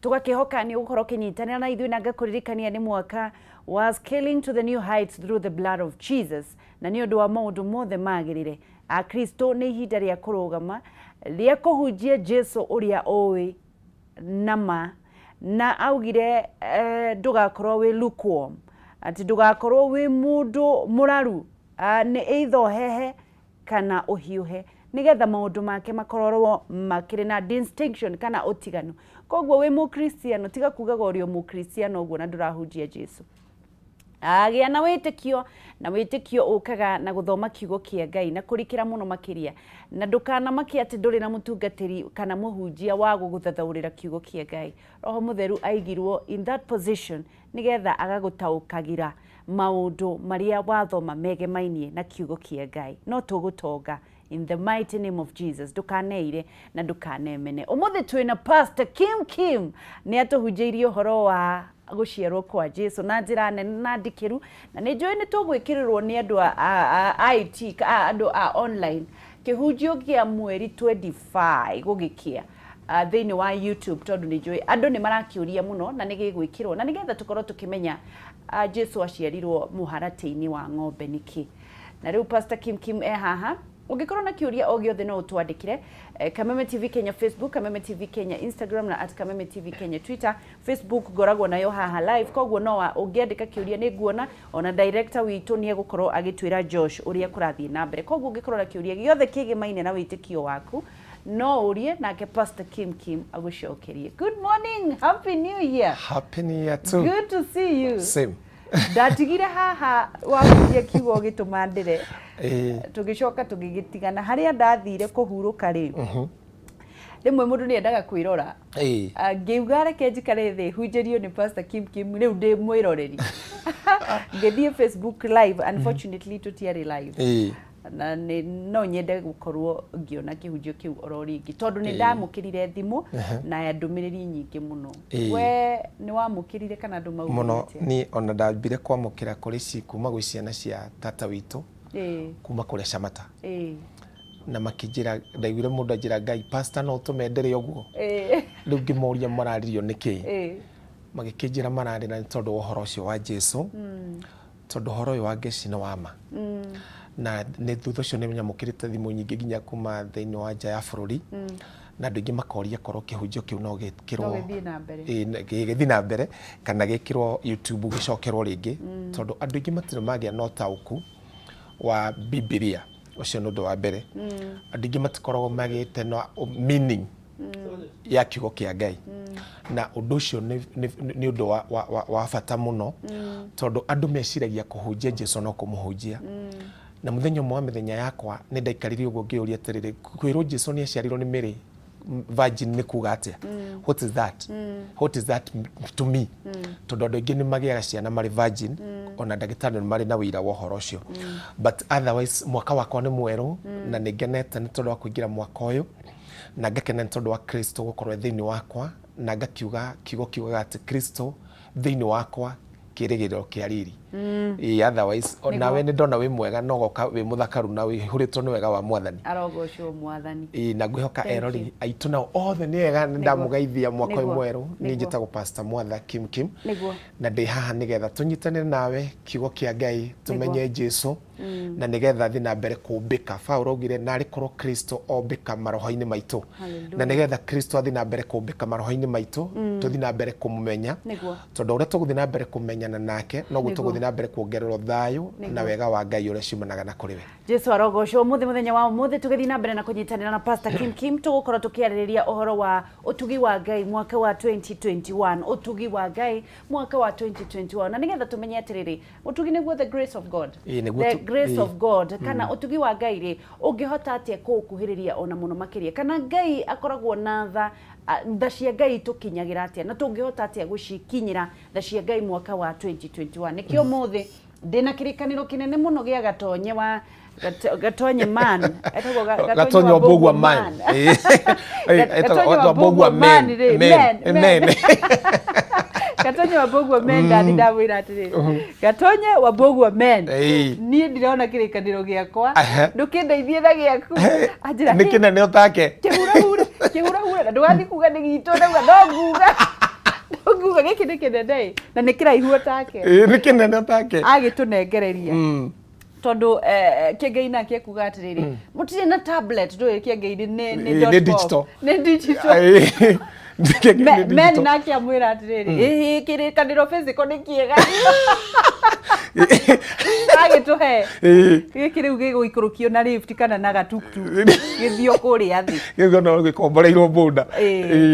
tugakihoka ni ukorwo kinyitanira na ithuĩ na ngakuririkania ni mwaka was scaling to the new heights through the blood of Jesus na ni undu wa maundu mothe magirire a Kristo ni ihinda ria kurugama ria kuhunjia Jesu uria owi nama na augire ndugakorwo wi lukewarm ati ndugakorwo wi mundu muraru ni either hehe kana uhiuhe nigetha maundu make makororwo makire na distinction kana utiganu kogwo wi mu Kristiano tiga kugaga urio mu Kristiano uguo na ndurahunjia Jesu agia na witikio ukaga na guthoma kiugo kia Ngai na kurikira muno makiria na ndukana maki ati nduri na mutungatiri kana muhunjia wa guguthathaurira kiugo kia Ngai roho mutheru aigirwo in that position nigetha agagutaukagira maundu maria wathoma megemainie na kiugo kia Ngai no tugutonga in the mighty name of Jesus dukaneire na dukanemene umuthi twina Pst Kim Kim ni atuhunjirie horo wa guciarwo kwa Jesu na njira nene na ndikiru na ni njui ni tugwikirirwo ni andu a IT andu a online kihunjio gia mweri 25 gugikia thini wa YouTube tondu ni njui andu ni marakiuria muno na ni gigwikirwo na nigetha tukorwo tukimenya Jesu aciarirwo muharati-ini wa ng'ombe niki na riu Pst Kim Kim haha ugikorwo na kiuria o giothe no utwandikire Kameme TV Kenya Facebook, Kameme TV Kenya Instagram na @Kameme TV Kenya Twitter. Facebook goragwo nayo haha live kogwo no ungiandika kiuria ni nguona ona director witu ni egukorwo agitwira Josh uria kurathie na mbere kogwo ungikorwo na kiuria giothe kigimaine na witikio waku no urie nake Pst Kim Kim agucokerie. Good morning, happy new year. Happy new year too. Good to see you. Same. Ndatigire haha wakuria kiugo gitumandire tugicoka tugigitigana haria ndathire kuhuruka ri rimwe mundu ni endaga kwirora ngiuga reke njikare thi hunjerio ni Pst Kim Kim riu ndi mwiroreri ngithie Facebook live unfortunately tutiari live na no nyende gukorwo ngiona kihunjio kiu ororingi tondu ni ndamukirire thimu na ndumiriri nyingi muno we ni wamukirire kana ndu mau muno ni ona ndambire kwamukira kuri ci kuma gwi ciana cia tata witu kuma kuri Camata na makijira ndaigire mundu ajira Ngai pastor no tumendere uguo riu ngimoria mararirio niki magikijira mararira tondu uhoro ucio wa Jesu tondu uhoro uyu wa ngeci no wama na ne thutha cio ni nyamukirite thimu nyingi ginya kuma thiini wa nja ya bururi na andu ingi makoria korwo kihunjio kiu no gikirwo githii na mbere kana gikirwo YouTube gicokerwo ringi tondu andu ingi matire magia no tauku wa Biblia ucio nundu wa mbere andu ingi matikoragwo magite no meaning ya kiugo kia Ngai na undu ucio ni undu wa bata muno tondu andu meciragia kuhunjia Jesu no kumuhunjia na muthenya mwa mithenya yakwa ni ndaikaririe uguo ngiuria atiriri kwirwo Jesu ni aciarirwo ni Mary virgin ni kuga atia what is that to me tondu andu ingi ni magiaga ciana mari virgin ona ndagitari mari na wira wa uhoro ucio but otherwise mwaka wakwa ni mweru na ningenete ni tondu wa kuingira mwaka uyu na ngakena ni tondu wa Kristo gukorwo thiini wakwa na ngakiuga kiugo kiuga ati Kristo thiini wakwa kirigiro kia riri otherwise nawe ni ndona wi mwega no goka wi muthakaru na wi huritwo ni wega wa Mwathani arogocwo Mwathani na ngwihoka erori aitu na othe ni wega ndamugeithia mwaka mweru ni njitagwo Pst Mwatha Kim Kim na ndi haha nigetha tunyitanire nawe kiugo kia Ngai tumenye Jesu na nigetha thi na mbere kumbika Paulo augire nari korwo Kristo ombika maroho-ini maitu na nigetha Kristo athi na mbere kumbika maroho-ini maitu tuthi na mbere kumumenya tondu uria tuguthi na mbere kumenyana nake no gutuguthi na mbere kuongererwo thayu na wega wa Ngai uria ciumanaga na kuriwe Jesu arogocwo muthenya wa umuthi tugithi na mbere na kunyitanira na Pst Kim Kim tugukorwo tukiaririria uhoro wa utugi wa Ngai mwaka wa 2021 utugi wa Ngai mwaka wa 2021 na nigetha tumenye atiriri utugi niguo the grace of God grace of God kana utugi wa Ngai ri ungihota atia kukuhiriria ona muno makiria kana Ngai akoragwo na tha cia Ngai tukinyagira atia na tungihota atia gucikinyira tha cia Ngai mwaka wa 2021 nikio muthi ndina kirikaniro kinene muno gia gatonye wa gatonye man gatonye obogwa man obogwa man gatonye wabogwa men ndani ndawira atiriri gatonye wabogwa men ni ndirona kirikaniro giakwa ndukindeithie tha giaku anjira nikina ne utake Kihura ndugathi kuga ni gitu no nguga giki ni kinene na ni kiraihu take ni kinene take agitunengereria tondu Kĩengei nake kuga atiriri mutire na tablet ndu Kĩengei ni digital men nake amwira atiriri kirikaniro physical ni kiega agituhe giki riu giguikurukio na lift kana na gatuktu githio kuria thi gigo no gikomboreirwo bunda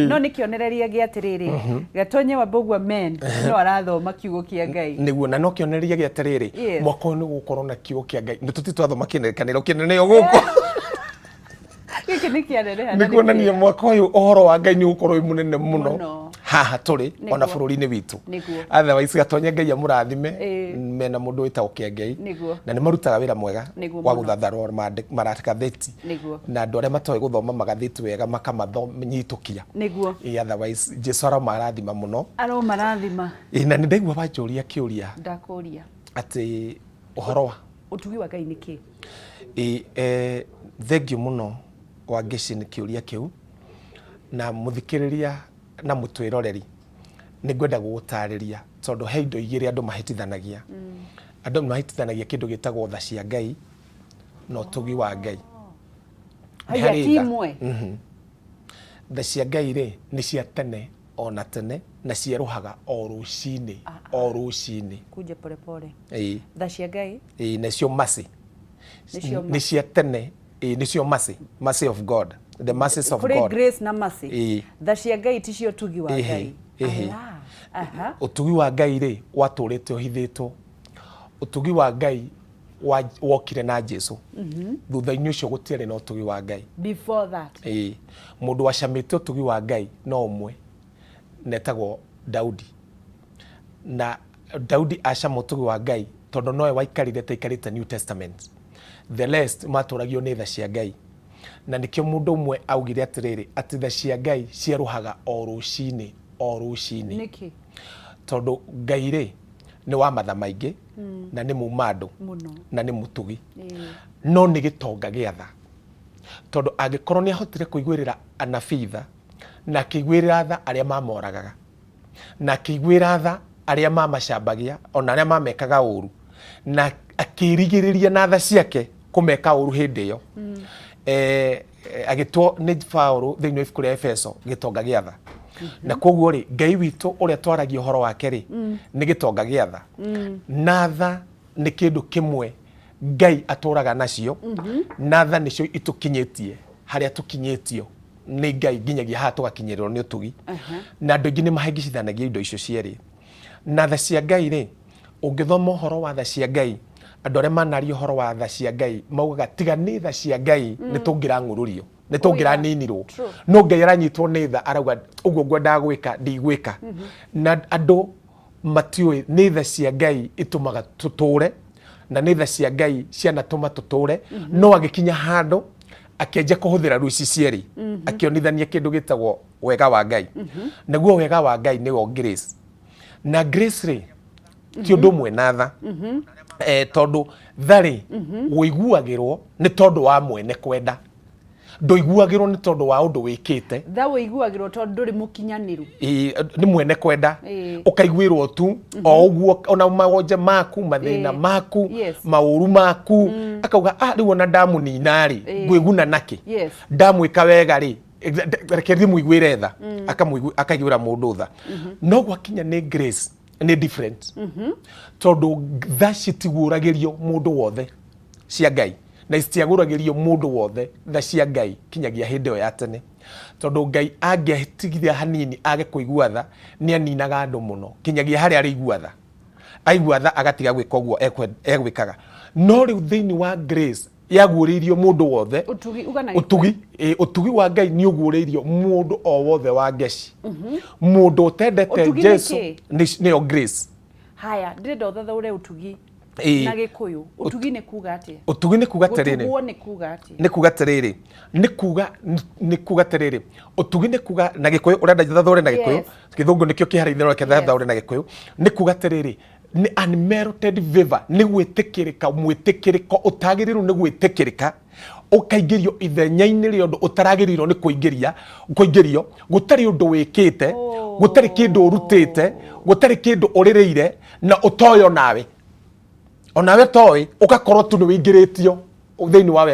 no nikionereria gi atiriri gatonye wa bogwa men no arathoma kiugo kia Ngai niguo na no kionereria gi atiriri mwako ni gukorwo na kiugo kia Ngai tutitwathoma kinekaniro kinene yo guko giki ni kianere nikuonania mwaka uyu uhoro wa Ngai ni ukorwo munene muno haha turi ona bururi-ini witu otherwise gatonye Ngai amurathime mena mundu witagwo Kĩengei na ni marutaga wira mwega wa guthatharwo maragatheti na andu aria matoe guthoma magatheti wega makamathomithitukia otherwise Jesu aramarathima muno aramarathima na ni ndaigua banjuria kiuria ndakuria ati uhoro wa utugi wa Ngai niki thengiũ muno wa ngeci ni kiuria kiu na muthikiriria na mutwiroreri ni ngwenda gugutariria tondu he indo igiri andu mahitithanagia andu mahitithanagia kindu gitagwo tha cia Ngai na utugi wa Ngai haya timwe tha cia Ngai ri ni cia tene ona tene na cieruhaga o rucini kuja pole pole tha cia Ngai nacio masi ni cia tene nicio mercy of God, the mercies of God. Grace na mercy. Tha cia Ngai ticio utugi wa Ngai. Utugi wa Ngai ri waturite uhithitwo. Utugi wa Ngai wokire na Jesu. Thutha-ini ucio gutiari na utugi wa Ngai. Before that. Mundu wacamite utugi wa Ngai no umwe netagwo Daudi. Na Daudi acama utugi wa Ngai tondu noe waikarire taikarite New Testament. The rest maturagio ni tha cia Ngai na nikio mundu umwe augire atiriri ati tha cia Ngai cieruhaga o rucini niki tondu Ngai ri ni wa matha maingi na ni mumando na ni mutugi no ni gitonga giatha tondu angikorwo ni ahotire kuigwirira anabii tha na kigwirira tha aria mamoragaga na kigwira tha aria mamacambagia ona aria mamekaga uru na akirigiriria na tha ciake kumeka uru hindi yo agitwo ni Paulo thiini wa ibuku ria Efeso gitonga giatha na koguo ri Ngai witu uria twaragia uhoro wake ri ni gitonga giatha na tha ni kindu kimwe Ngai aturaga nacio na tha nicio itukinyitie haria tukinyitio ni Ngai nginyagia ha tugakinyirirwo ni utugi na andu ingi ni mahengicithanagia indo icio cieri na tha cia Ngai ri ungithoma uhoro wa tha cia Ngai andu aria manaria uhoro wa tha cia Ngai maugaga tiga ni tha cia Ngai ni tungira ngururio ni tungira ninirwo no Ngai aranyitwo ni tha arauga uguo ngwenda gwika ndigwika na andu matiui ni tha cia Ngai itumaga tuture na ni tha cia Ngai cianatuma tuture no agikinya handu akenja kuhuthira ruci cieri akionithania kindu gitagwo wega wa Ngai naguo wega wa Ngai ni wo grace na grace ri ti undu mwe na tha tondu thari wiguagirwo ni tondu wa mwene kwenda nduiguagirwo ni tondu wa undu wikite tha wiguagirwo tondu nduri mukinyaniru ni mwene kwenda ukaiguirwo tu o uguo ona magonje maku mathina maku mauru maku akauga riu ona damu ni nari ngwiguna naki ndamwika wega ri rekerie muiguire tha akaiguira mundu tha no gwakinya ni grace ni different tondu tha citiguragirio mundu wothe cia Ngai na citiaguragirio mundu wothe tha cia Ngai kinyagia hindi yo ya tene tondu Ngai angiatigithia hanini age kuigua tha ni aninaga andu muno kinyagia haria arigua tha aigua tha agatiga gwika uguo egwikaga no riu thiini wa grace yaguuririo mundu wothe utugi wa Ngai ni uguuririo mundu o wothe wa ngeci mundu utendete Jesu ni grace haya ndirenda uthathaure utugi na Gikuyu utugi ni kuga atia utugi ni kuga terere ni kuga terere ni kuga terere utugi ni kuga na Gikuyu urenda thathaure na Gikuyu Githungu nikio kiharithiro ke thathaure na Gikuyu ni kuga terere ni unmerited favor ni gwitikirika mwitikiriko utagiriru ni gwitikirika ukaingĩrio ithenya-inĩ rĩa ũndũ ũtaragĩrĩirwo nĩ kũingĩrio gũtarĩ ũndũ wĩkĩte gũtarĩ kĩndũ ũrutĩte gũtarĩ kĩndũ ũrĩrĩire na ũtoyo nawe onawe toĩ ũgakorwo tu nĩ wĩingĩrĩtio thĩinĩ wa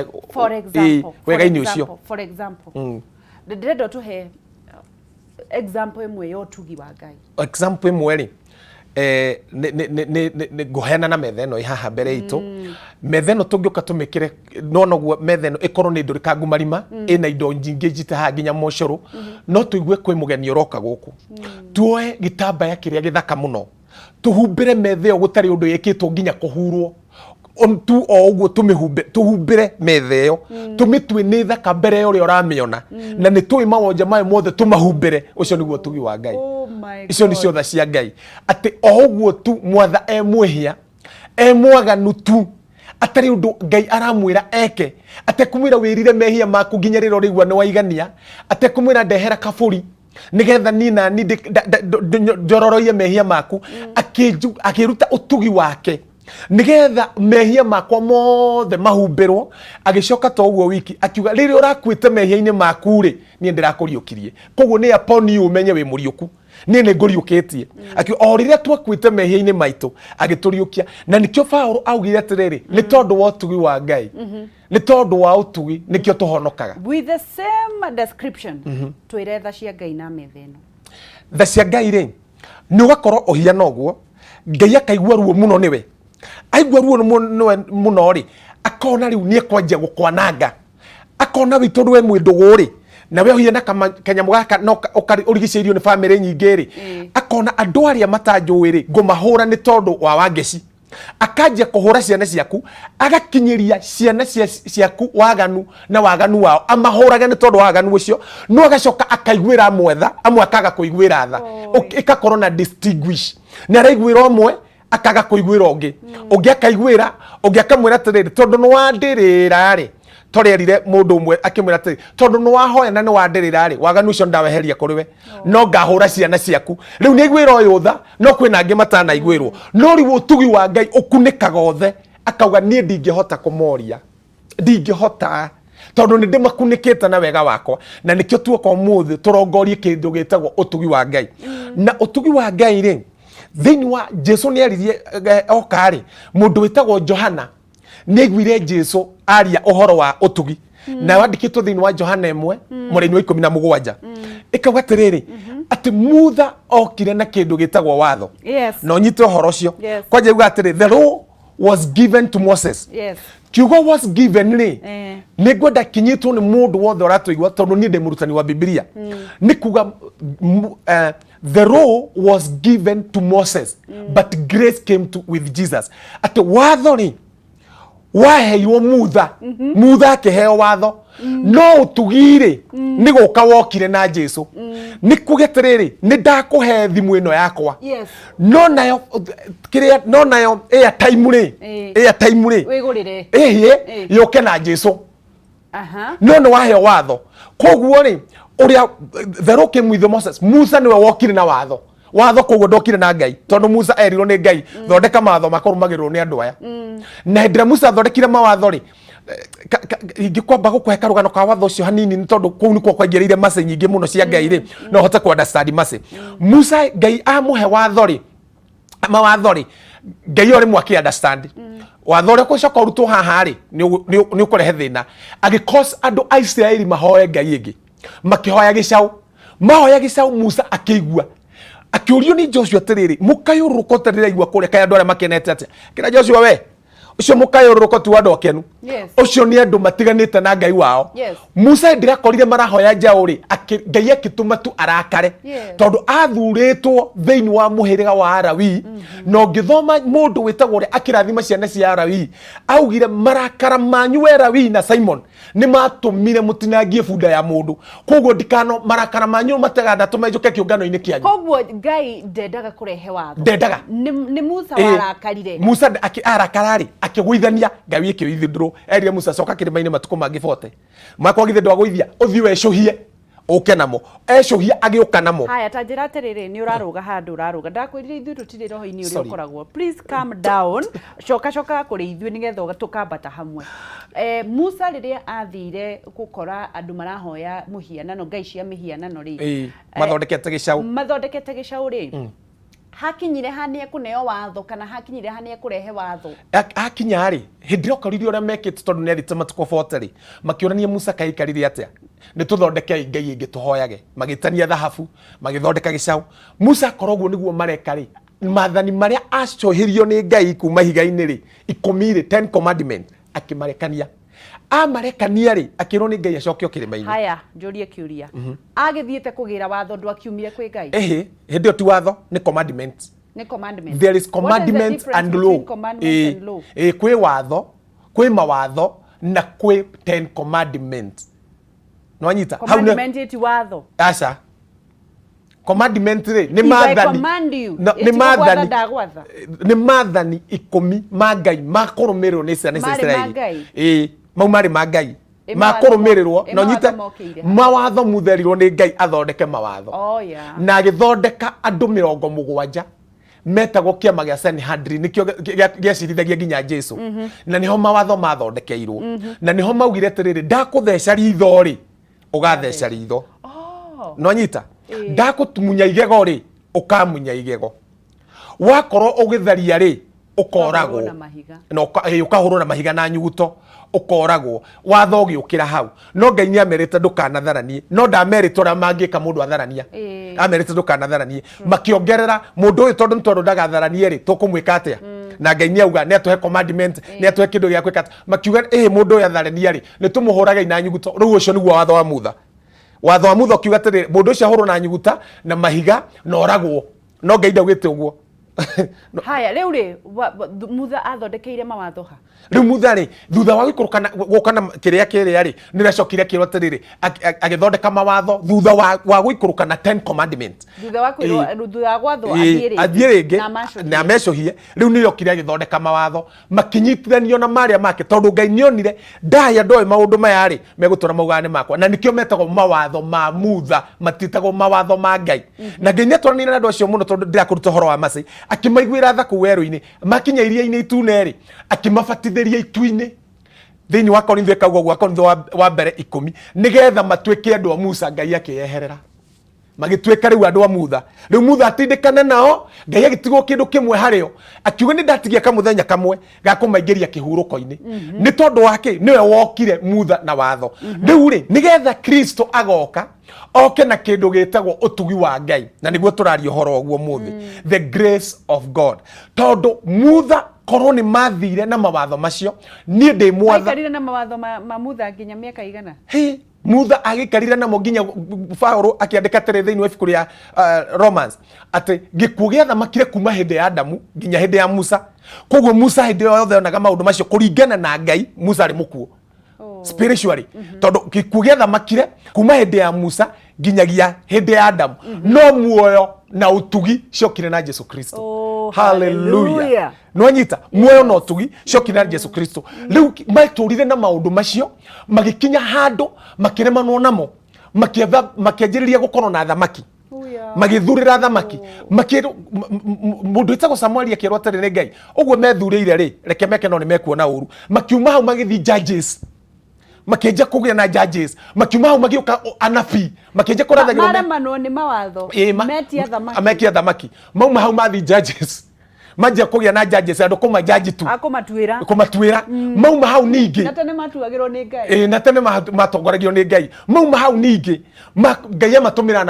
wega-inĩ ũcio. For example ndĩrenda ũtũhe example ĩmwe ya ũtugi wa Ngai. Example ĩmwe rĩ nĩ ngũheana na metha ĩno haha mbere itũ. Metha ĩno tũngĩũka tũmĩkĩre noguo metha ĩno ĩkorwo nĩ ndũrĩkangu marima ĩna indo nyingĩ njitaha nginya mũcũrũ no tũigue kwĩ mũgeni ũroka gũkũ tuoe gĩtambaya kĩrĩa gĩthaka mũno tuhumbĩre metha ĩyo gũtarĩ ũndũ yĩkĩtwo nginya kũhurwo tu o ũguo tũhumbĩre metha ĩyo tũmĩtue nĩ thaka mbere ũrĩa ũramĩona na nĩ tũĩ mawonja mayo mothe tũmahumbĩre. Ũcio nĩguo ũtugi wa Ngai. Icio nĩcio tha cia Ngai atĩ o ũguo tu Mwatha mwĩhia mwaganu tu atari ũndũ Ngai aramwĩra eke atekumwĩra wĩrire mehia maku nginya rĩrĩa ũrĩigua nĩ waigania atekumwĩra ndehera kabũri nigetha nina njororoie mehia maku akĩruta ũtugi wake nigetha mehia makwa mothe mahumbĩrwo agĩcoka to ũguo wiki akiuga rĩrĩa ũrakuĩte mehia-inĩ maku rĩ niĩ ndĩrakũriũkirie koguo nĩ upon you umenye wĩ mũriũku niĩ nĩ ngũriũkĩtie akiuga o rĩrĩa twakuĩte mehia-inĩ maitũ agĩtũriũkia na nĩkĩo Paulo augire atĩrĩrĩ nĩ tondũ wa ũtugi wa Ngai nĩ tondũ wa ũtugi nĩkĩo tũhonokaga. With the same description twĩre tha cia Ngai na metha ĩno. Tha cia Ngai rĩ nĩ ũgakorwo ũhiana ũguo Ngai akaigua ruo mũno nĩwe aigua ruo mũno rĩ akona rĩu nĩ ekwanjia gũkwananga akona wĩ tondũ we mwĩndũgũ rĩ na we ũhiana kanyamũ gaka no ũrigicĩirio nĩ bamĩrĩ nyingĩ rĩ akona andũ arĩa matanjũĩ rĩ ngũmahũra nĩ tondũ wa Wangeci akanjia kũhũra ciana ciaku agakinyĩria ciana ciaku waganu na waganu wao amahũraga nĩ tondũ wa waganu ũcio no agacoka akaiguĩra Mwatha amwe akaga kũiguĩra tha ĩgakorwo na distinguish na araiguĩra ũmwe akaga kũiguĩra ũngĩ akaiguĩra ũngĩ akamwĩra atĩrĩrĩ tondũ nĩ wandĩrĩra rĩ torerire mũndũ ũmwe akĩmwĩra atĩrĩrĩ tondũ nĩ wahoya na nĩ wandĩrĩra rĩ waganu ũcio ndaweheria kũrĩ we no ngahũra ciana ciaku rĩu nĩ aiguĩra ũyũ tha no kwĩna angĩ matanaiguĩrwo no rĩu ũtugi wa Ngai ũkunĩkaga othe akauga niĩ ndingĩhota kũmoria ndingĩhota tondũ nĩ ndĩmakunĩkĩte na wega wakwa na nĩkĩo tuoka ũmũthĩ tũrongorie kĩndũ gĩtagwo ũtugi wa Ngai na ũtugi wa Ngai rĩ thĩinĩ wa Jesu nĩ aririe okarĩ mũndũ wĩtagwo Johana nĩ aiguire Jesu aria ũhoro wa ũtugi na wandĩkĩtwo thĩinĩ wa Johana 1 mũrĩini wa 17 ĩkauga atĩrĩrĩ atĩ Mutha okire na kĩndũ gĩtagwo watho na ũnyite ũhoro ũcio kwanja yuga atĩrĩ the law was given to Moses kiugo was given rĩ nĩ ngwenda kinyĩtwo nĩ mũndũ wothe ũratũigua tondũ niĩ ndĩ mũrutani wa Biblia nĩ kuga the law was given to Moses but grace came with Jesus atĩ watho rĩ waheirwo Mutha akĩheo watho no ũtugire nĩ gũka wokire na Jesu nĩ kuga atĩrĩrĩ nĩ ndakũhe thimũ ĩno yakwa no nayo airtime rĩ wĩgũrĩre yoke na Jesu no nĩ waheo watho koguo rĩ ũrĩa the law came with Moses Musa nĩwe wokire na watho koguo ndokire na Ngai tondũ Musa erirwo nĩ Ngai thondeka matho makorũmagĩrĩrwo nĩ andũ aya na hĩndĩ ĩrĩa Musa thondekire mawatho rĩ ingĩkwamba gũkũhe karũgano ka watho ũcio hanini nĩ tondũ kũu nĩkuo kwaingĩrĩire mace nyingĩ mũno cia Ngai rĩ no hote ku understand mace Musa Ngai amũhe watho rĩ mawatho rĩ Ngai rĩmwe akĩ understand watho ũrĩa ũgũcoka ũrutwo haha rĩ nĩ ũkũrehe thĩna agĩcause andũ a Isiraeli mahoe Ngai ĩngĩ makĩhoya gĩcaũ Musa akĩigua akĩũrio nĩ Joshua atĩrĩrĩ mũkayũrũrũka ũtarĩraigua kũrĩa kaĩ andũ arĩa makenete atĩa kĩra Joshua we ucio mũkayũrũrũka tu andũ akenu ucio nĩ andũ matiganĩte na Ngai wao Musa ndirakorire marahoya njaũ rĩ Ngai akĩtũma tu arakare tondũ athurĩtwo thĩinĩ wa mũhĩrĩga wa Arawi no ngĩthoma mũndũ wĩtagwo ũrĩa akĩrathima ciana cia Arawi augire marakara manyu Arawi na Simon nĩ matũmire mũtinangie bunda ya mũndũ koguo ndikano marakara manyu mataganda tũmenjũke kĩũngano-inĩ kĩanyu koguo Ngai ndendaga kũrehe watho nĩ Musa warakarire Musa arakara rĩ akĩgũithania Ngai akĩwithindrwo erire Musa coka kĩrĩma-inĩ matukũ mangĩ 40 makwa githe ndwagũithia ũthiĩ wecũhie oke namo ecohia agioka namo. Haya tanjira atiriri ni uraruga handu uraruga ndakwirire ithu tutire roho-ini uri ukoragwo. Please calm down. Coka kuri ithu nigetha tukambata hamwe. Musa riria athire gukora andu marahoya muhianano ngai cia mihianano ri mathondekete gicau ri hakinyire hania kuneo watho kana hakinyire hania kurehe watho hakinya ri hindiro koririo ora mekite tondu ne thitema tukobote ri makionania Musa kaikarire atia ni tuthondeke ngai ingi tuhoyage magitania thahabu magithondeka gicau Musa korogwo niguo mareka ri mathani maria acohirio ni ngai kuma higa-ini ri 10 ri 10 commandment akimarekania amarekania ri akirwo ni ngai acokio kirima-ini. Haya njurie kiuria agithiete kugira watho ndu akiumire kwi ngai hindio ti watho ni commandment. Ni commandment. There is commandment and law. Kwi watho kwi mawatho na kwi 10 commandments. No anyita commandment ti watho aca commandment ri ni mathani ni mathani 10 ma ngai makurumirwo ni ciana cia Israeli mau mari ma ngai makurumirirwo no nyita mawatho mutherirwo ni ngai athondeke mawatho na agithondeka andu 70 metagwo kiama gia Sanhedrin nikio giacirithagia nginya Jesu na niho mawatho mathondekeirwo na niho maugire atiriri ndakutheca ritho ri ugatheca ritho no nyita ndakutumunya igego ri ukamunya igego wakorwo ugitharia ri ukoragwo no ukahurwo na mahiga na nyuguto ukoragwo watho giukira hau no ngai ni amerite ndukanatharanie no ndamerite ora mangika mundu atharania amerite ndukanatharanie makiongerera mundu uyu tondu ndagatharanie ri tukumwika atia na ngai ni auga ni atuhe commandment ni atuhe kindu gia kwika makiuga mundu uyu atharania ri ni tumuhuraga ina nyuguto riu ucio niguo watho wa mutha. Watho wa mutha kiuga atiri mundu ucio ahurwo na nyuguta na mahiga na oragwo no ngai ndaugite uguo. Haya riu ri mutha athondekeire mawatho ha riu mutha ri thutha wa gukana kiria kiria ri niracokire kirwa atiriri agithondeka mawatho thutha wa guikurukana 10 commandments thutha wa gwatho athire na mecohie riu niyokire agithondeka mawatho makinyitithanio na maria make tondu ngai nionire ndaya ndoe maundu maya ri megutura maugane makwa na nikio metagwo mawatho ma mutha matitagwo mawatho ma ngai na ngai nĩatwaranĩire na andũ acio mũno tondu ndirakuruta horo wa Masai akimaiguĩra tha kũu werũ-inĩ makinya iria-inĩ itune ri akimabatithĩria itu-inĩ thiini wa Korintho kauga gwa Korintho wa mbere 10 nigetha matuĩke andũ a Musa ngai akĩeherera magĩtuĩka rĩu andũ a mutha rĩu mutha atindĩkane nao ngai agĩtigwo kĩndũ kĩmwe harĩo akiuga nĩ ndatigia kamũthenya kamwe ga kũmaingĩria kĩhurũko-inĩ nĩ tondũ wake nĩwe wokire mutha na watho rĩu rĩ nigetha Kristo agoka oke na kĩndũ gĩtagwo ũtugi wa ngai na nĩguo tũraria ũhoro ũguo mũthĩ the grace of God tondu mutha korwo nĩ mathire na mawatho macio niĩ ndĩ mwatha aikarire na mawatho ma mutha nginya mĩaka igana mutha agikarira namo nginya Paulo akiandika tere thiini wa ibuku ria Romans ati gikuo gia thamakire kuma hindi ya Adamu nginya hindi ya Musa koguo Musa hindi yothe onaga maundu macio kuringana na ngai Musa ari mukuo spiritually tondu gikuo gia thamakire kuma hindi ya Musa nginyagia hindi ya Adamu no muoyo na utugi ciokire na Jesu Kristo hallelujah no nyita muoyo na utugi ciokire na Jesu Kristo riu maiturire na maundu macio magikinya handu makiremanwo namo makianjiriria gukorwo na thamaki magithurira thamaki mundu itagwo Samuel akirwo atari ni ngai uguo methurire ri reke meke no ni mekuona uru makiuma hau magithi judges makenja kugia na judges makiuma hau magioka anabi makenja kurathagirwo maramanwo ni mawatho metia thamaki mauma hau mathi judges majia kugia na judges andu kuma judge tu kumatuira mauma hau ningi na tene matuagirwo ni ngai na tene matongoragio ni ngai mauma hau ningi ngai amatumira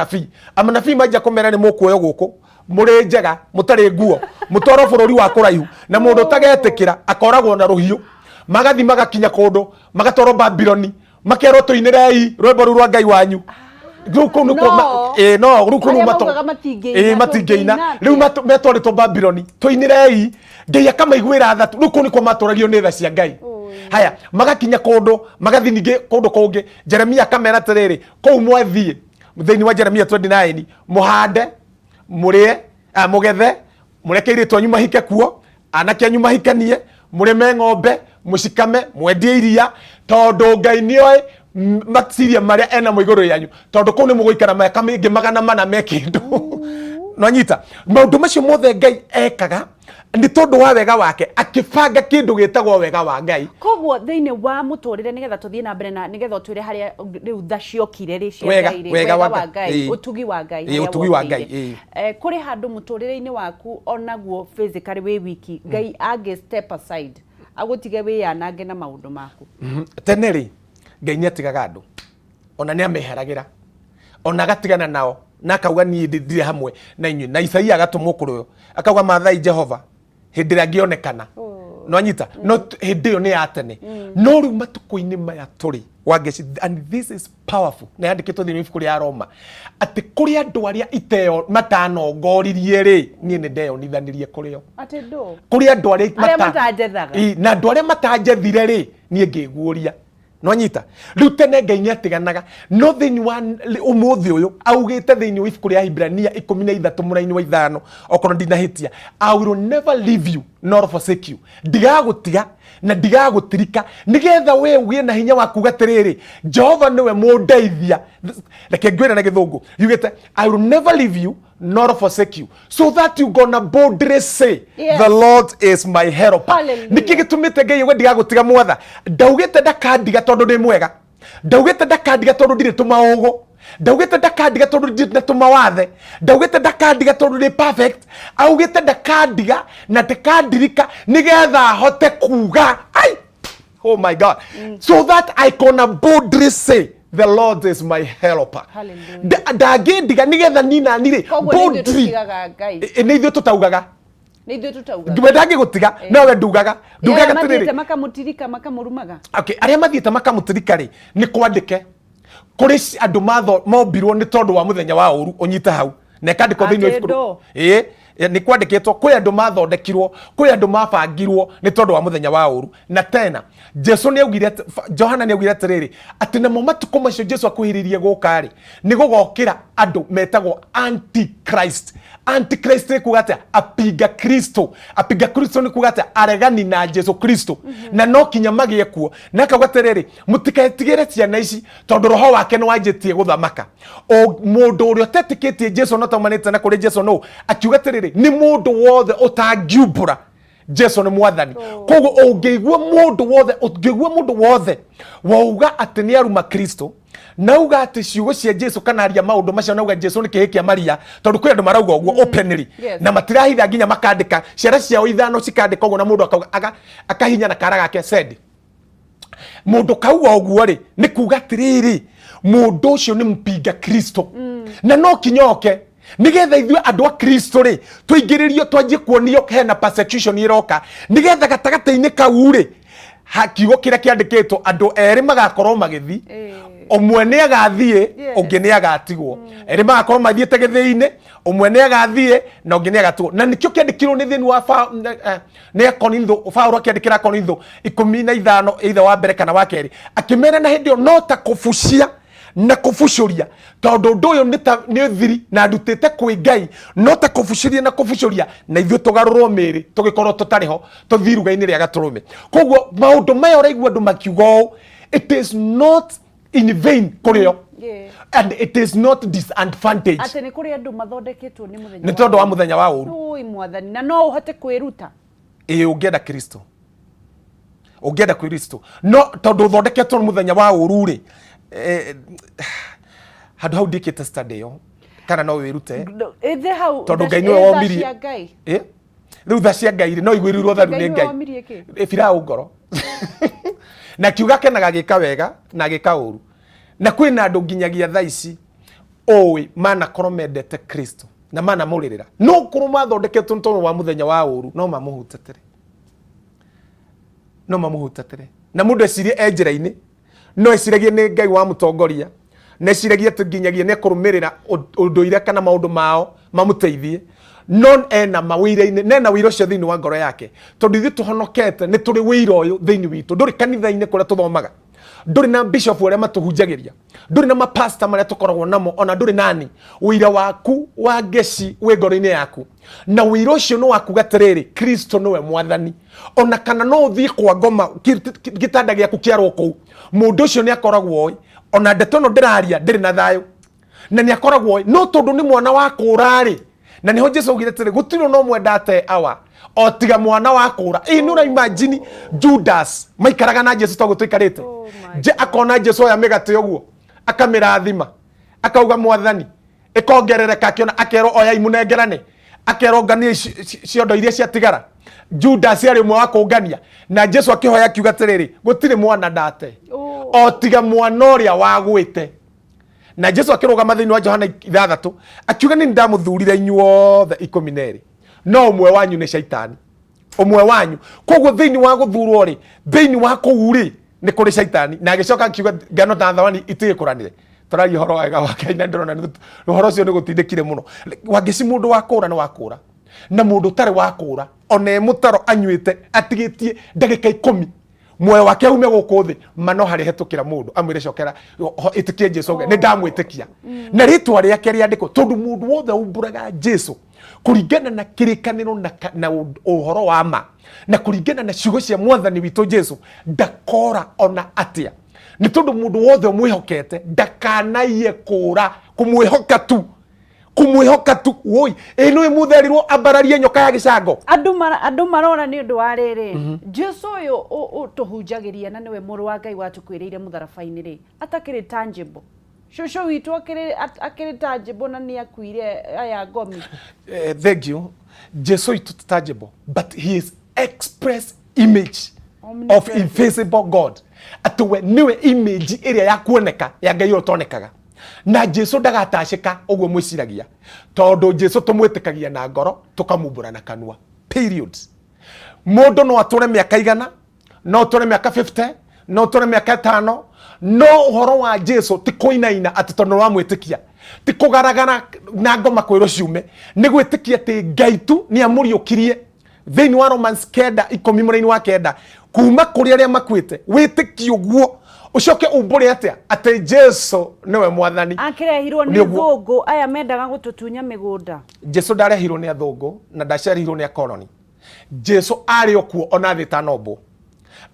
anabi majia kumera ni mukuoyo guku muri njega mutari nguo mutoro bururi wa kuraihu na mundu tagetikira akoragwo na ruhiu magathi magakinya kundu magatoro Babyloni makerwo tuinirei rwimbo rwa ngai wanyu ruko matingeina riu metwaritwo Babyloni tuinirei ngai akamaiguira thatu ruko niko matoragio ni tha cia ngai haya magakinya kundu magathi ningi kundu kungi Jeremia kamera tiriri kou mwathie thiini wa Jeremia 29 muhande murie mugethe murekeire twanyu mahike kuo anake anyu mahikanie murime ng'ombe mucikame mwendie iria tondu ngai nioi matiria maria ena muiguru yanyu tondu ko ni mugoikara meka mingi magana mana mekindu no nyita maundu macio mothe Ngai ekaga ni tondu wa wega wake akibanga kindu gitagwo wega wa Ngai koguo thiini wa muturire nigetha tuthie na mbere na nigetha twire haria riu thaciokire ri cia Ngai wega wa Ngai utugi wa Ngai utugi wa Ngai kuri handu muturire-ini waku onaguo physically we wiki Ngai age step aside agutige we yanange na maundu maku teneri Ngai ni atigaga andu ona ni ameheragira ona gatigana nao na akauga ni ndire hamwe na inyu na Isaia agatumwo kuruyo akauga Maathai Jehova hindira ngionekana no anyita no hindio ni atene no ru matuko-ini maya turi wangeci and this is powerful na yandikitwo thini ibuku ria Roma ati kuri andu aria iteo matanongoririe ri ni ndeyonithanirie kurio ati ndo kuri andu aria matajethaga na andu aria matajethire ri ni ngiguria no nyita riu tene Ngai ni atiganaga no thini wa umuthi uyu augite thini wa ibuku ria Hibrania 13 muraini wa 5 okono ndinahitia I will never leave you nor forsake you ndigagutiga na ndigagutirika nigetha we ugie na hinya wa kuga tiriri Jehova niwe mundeithia reke ngwira na githungu yugite I will never leave you nor forsake you so that you gonna boldly say the Lord is my helper niki gitumite Ngai we ndigagutiga mwatha ndaugite ndakandiga tondu ndi mwega ndaugite ndakandiga tondu ndire tumaugo ndaugite ndakandiga tondu ndire tumawathe ndaugite ndakandiga tondu ndi perfect augite ndakandiga na ndakandirika nigetha hote kuga ai oh my God so that I gonna boldly say the Lord is my helper. Hallelujah. Ndagendiga nigetha nina nire boldly ni ithu tutaugaga ni ithu tutaugaga ndumedage gutiga nawe ndugaga tiriri makamutirika makamurumaga okay aria mathiete makamutirika ri ni kwandike kuri andu mombirwo ni tondu wa muthenya wa uru unyita hau na kandiko thini ibuku ni kwandikitwo kwi andu mathondekirwo kwi andu mabangirwo ni tondu wa muthenya wa uru na tena Jesu ni augire Johana ni augire atiriri ati namo matuko macio Jesu akuhiririe gukari ni gugokira andu metagwo antichrist ni kugata apiga Kristo ni kugata aregani na Jesu Kristo na no kinya magie kuo na akagwatereri mutiketigire ciana ici tondu roho wake ni wanjitie guthamaka o mundu uria tetikitie Jesu no tamanite na kuri Jesu no akiuga tereri ni mundu wothe utangiumbura Jesu ni mwathani koguo ungeigua mundu wothe wauga ati ni aruma Kristo nauga ati ciugo cia Jesu kana aria maundu macio nauga Jesu ni kihikia Maria tondu kwi andu marauga uguo openly na matirahitha nginya makandika ciara ciao ithano cikandika uguo na mundu akahinya na kara gake said mundu kauga uguo ri ni kuga tiriri mundu ucio ni mpinga Kristo na no kinyoke nigetha ithue andu a Kristo ri tuingiririo twanjie kuonio hena persecution iroka nigetha gatagata-ini kau ri hakiugo kiria kiandikitwo andu eri magakorwo magithi omwe ni agathie ungi ni agatigwo eri magakorwo mathiete githii-ini omwe ni agathie na ungi ni agatigwo na nikio kiandikirwo ni thini wa ni Korintho Paulo akiandikira Korintho 15 either wa mbere kana wa keri akimera na hindi no ta kufucia na kufucuria tondu ndu uyu ni thiri na ndutite kwi Ngai no ta kufucuria na kufucuria na ithu tugarurwo miri tugikorwo tutariho tuthiruga-ini ria gaturume koguo maundu maya uraigua andu makiugo it is not in vain kurio and it is not disadvantage ati ni kuri andu mathondeketwo ni muthenya ni tondu wa muthenya wa uru ui mwathani na no uhote kwiruta ungienda Kristo no tondu uthondeketwo ni muthenya wa uru ri handu hau ndikite study yo kana no wirute ethe hau tondu Ngai niwe womirie riu tha cia Ngai no igwirirwo tharu ni Ngai firau ngoro na kiuga kenaga gika wega na gika uru na kwina andu nginyagia tha ici oi mana korwo mendete Kristo na mana muririra no korwo mathondeketwo tondu wa muthenya wa uru no mamuhutatire na mundu ecirie enjira-ini no eciragie ni Ngai wa mutongoria na eciragie tunginyagia ni kurumirira unduire kana maundu mao mamuteithie non ena mawira-ini nena wira ucio thiini wa ngoro yake tondu ithu tuhonokete ni turi wira uyu thiini witu nduri kanitha-ini kuria tuthomaga nduri na bishop wale matuhunjagiria nduri na mapasta maria tukoragwo namo ona nduri nani wira waku wa geci we ngoro-ini yaku na wira ucio no wakuga atiriri Kristo niwe mwathani ona kana no uthii kwa ngoma gitanda giaku kiarwo kou mundu ucio ni akoragwo ona ndeto no ndiraria ndiri na thayo na ni akoragwo no tondu ni mwana wa kurari na niho Jesu augire atiri gutiro no mwendate awa o tiga mwana wa kura ino na imagine Judas maikaraga na Jesu togo tuikarite je akona Jesu ya megate yoguo akamirathima akauga mwathani ikongerereka akiona akero oya imunengerane akero ngania ciondo iria ciatigara Judas ari mwe wa kungania na Jesu akihoya akiuga atiriri gutire mwana ndate o tiga mwana uria wagwite na Jesu akirugama thiini wa Johana 6 akiuga ni ndamuthurire inyuothe 12 no umwe wanyu ni shaitani umwe wanyu koguo thiini wa guthurwo ri thiini wa kuuri ni kuri shaitani na agicoka akiuga ngano ta thawani itige kuranire turari horo wega wa Ngai na ndirona ni horo ucio ni gutindikire muno wangeci mundu wa kura ni wa kura na mundu tare wa kura one mutaro anyuite atigitie ndagika 10 muoyo wake ume guku thi mano hari hetukira mundu amwire cokera itikie Jesu ni ndamwitikia na ritwa riake riandiko tondu mundu wothe umburaga Jesu kuringana na kirikaniro na uhoro wa ma na kuringana na ciugo cia mwathani witu Jesu ndakora ona atia ni tondu mundu wothe mwihokete ndakanaie kura kumwihoka tu woi ino imutherirwo ambararie nyoka ya gicango andu marona ni undu wa riri Jesu uyu tuhunjagiria na niwe muru wa Ngai watukwiriire mutharabaini ri atakiri tangible shosho witu akiri tangible na ni akuire aya ngomi thank you Jesu is tangible but he is express image of invisible God atuwe niwe image iria ya kuoneka ya Ngai utonekaga na Jesu ndagatacika uguo mwiciragia tondu Jesu tumwitikagia na ngoro tukamumbura na kanua period mundu no ature miaka igana no ature miaka 50 no ature miaka 5 no uhoro wa Jesu ti kuinaina ati tondu wa mwitikia ti kugaragara na ngoma kwiro ciume ni gwitikia ti Ngai tu ni amuriukirie thiini wa Romans 9:10 wa kenda kuma kuri aria makwite witikio guo ucoke umbure atia ati Jesu niwe mwathani akirehirwo ni thungu aya mendaga gututunya migunda Jesu ndarehirwo ni athungu na ndacerihirwo ni akoloni Jesu ari okuo ona thita nobo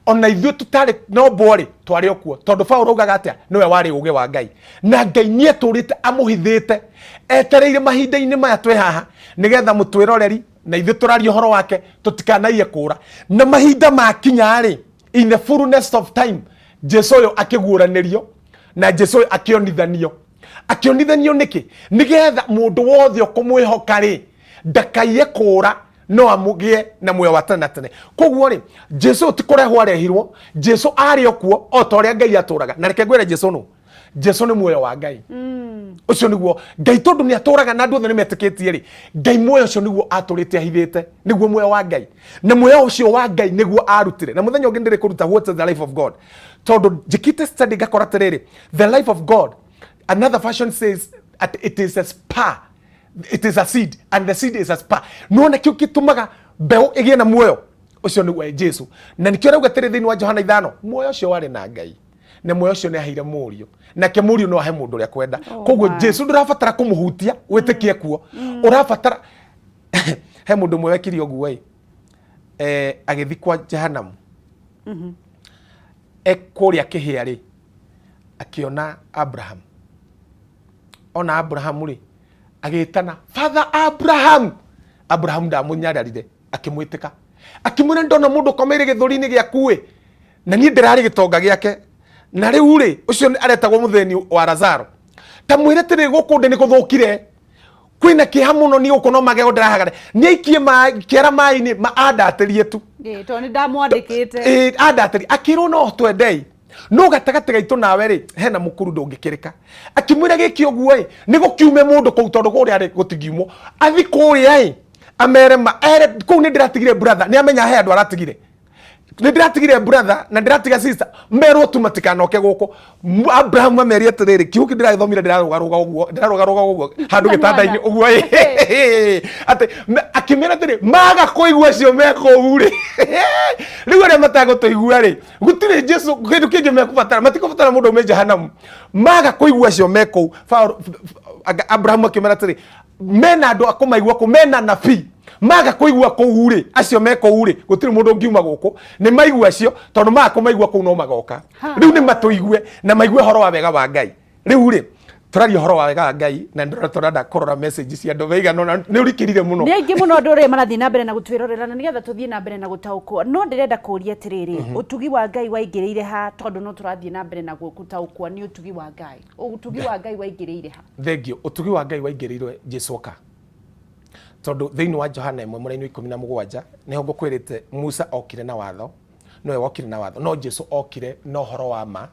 ona ithuĩ tutari nobo ri twari okuo tondu Paulo ugaga atia niwe wari uge wa Ngai na Ngai nie turite amuhithite etereire mahinda-ini maya twe haha nigetha mutwiroreri na ithuĩ turario horo wake tutikanaie kura na mahinda makinya ri in the fullness of time Jesu yo akiguranĩrio na Jesu akionithanio niki nigetha mundu wothe ukumwihoka ri ndakaiye kura no amugie na muoyo wa tene tene koguo ri Jesu ti kurehwo arehirwo Jesu ari okuo o ta uria Ngai aturaga na reke ngwire Jesu ni muoyo wa Ngai ucio niguo Ngai tondu ni aturaga na andu othe ni metikitie ri Ngai muoyo ucio niguo aturite ahithite niguo muoyo wa Ngai na muoyo ucio wa Ngai niguo arutire na muthenya ungi ndiri kuruta what is the life of God tondu jikite study gakora tiriri the life of God another version says it is a spa it is a seed and the seed is a spa no kiu kitumaga mbeu igie na muoyo ucio niguo Jesu na nikio rauga tiri thiini wa Johana 5 muoyo ucio wari na Ngai na muoyo ucio ni ahire murio na ke murio no ahe mundu ria kwenda koguo Jesu ndurabatara kumuhutia witikie kuo urabatara he mundu mwe wekiri oguo agithikwa Jehanamu ekuria kihiari akiona Abraham ona Abraham ri agitana Father Abraham ndamunyararire akimwitika akimwira ndona mundu komeire githuri-ini giaku na nie ndirari gitonga giake na riu ri ucio aretagwo mutheni wa Lazaro tamwire tiri gukunde ni kuthukire kwina kiha muno ni ukono magego ndirahagare ni aikie kiara mai-ini maandatirie tu to ni ndamwandikite andatiri akirwo no twendei no gatagate gaitu nawe ri hena mukuru ndungikirika akimwira giki oguo ni gukiume mundu kou tondu kuria ri gutigiumo athi kuria amere ma ere kou ni ndiratigire brother ni amenya he andu aratigire ndiratigire brother na ndiratiga sister merwo tu matikanoke guko Abraham ameria tiriri kiuki ndirathomire ndirarugaruga uguo handu gitandaini uguo ati akimera tiri maga kuigua cio meko uri riu ria matago tuigua ri gutire Jesu kindu kingi mekubatara matikubatara mundu me jahanamu maga kuigua cio meko Abraham akimera tiri mena andu akumaigua ku mena nabii maga kuigua ku uri acio meko uri gutire mundu ngiuma guku ni maigua cio tondu maga kumaigua ku no magoka riu ni matuigue na maigue horo wa wega wa Ngai riu ri turario horo wa wega wa Ngai na ndorada kurora message cia andu veiga no ni urikirire muno ni aingi muno andu ri marathi na mbere na gutwirorera na nigetha tuthie na mbere na gutaukwo no ndirenda kuria tiriri utugi wa Ngai waingiriire ha tondu no turathie na mbere na gutaukwo ni utugi wa Ngai utugi wa Ngai waingiriire ha thengio utugi wa Ngai waingiriire Jesu ka tondu thiini wa Johana 1:17 niho ngukwirite Musa okire na watho nowe wokire na watho no Jesu okire no horo wa ma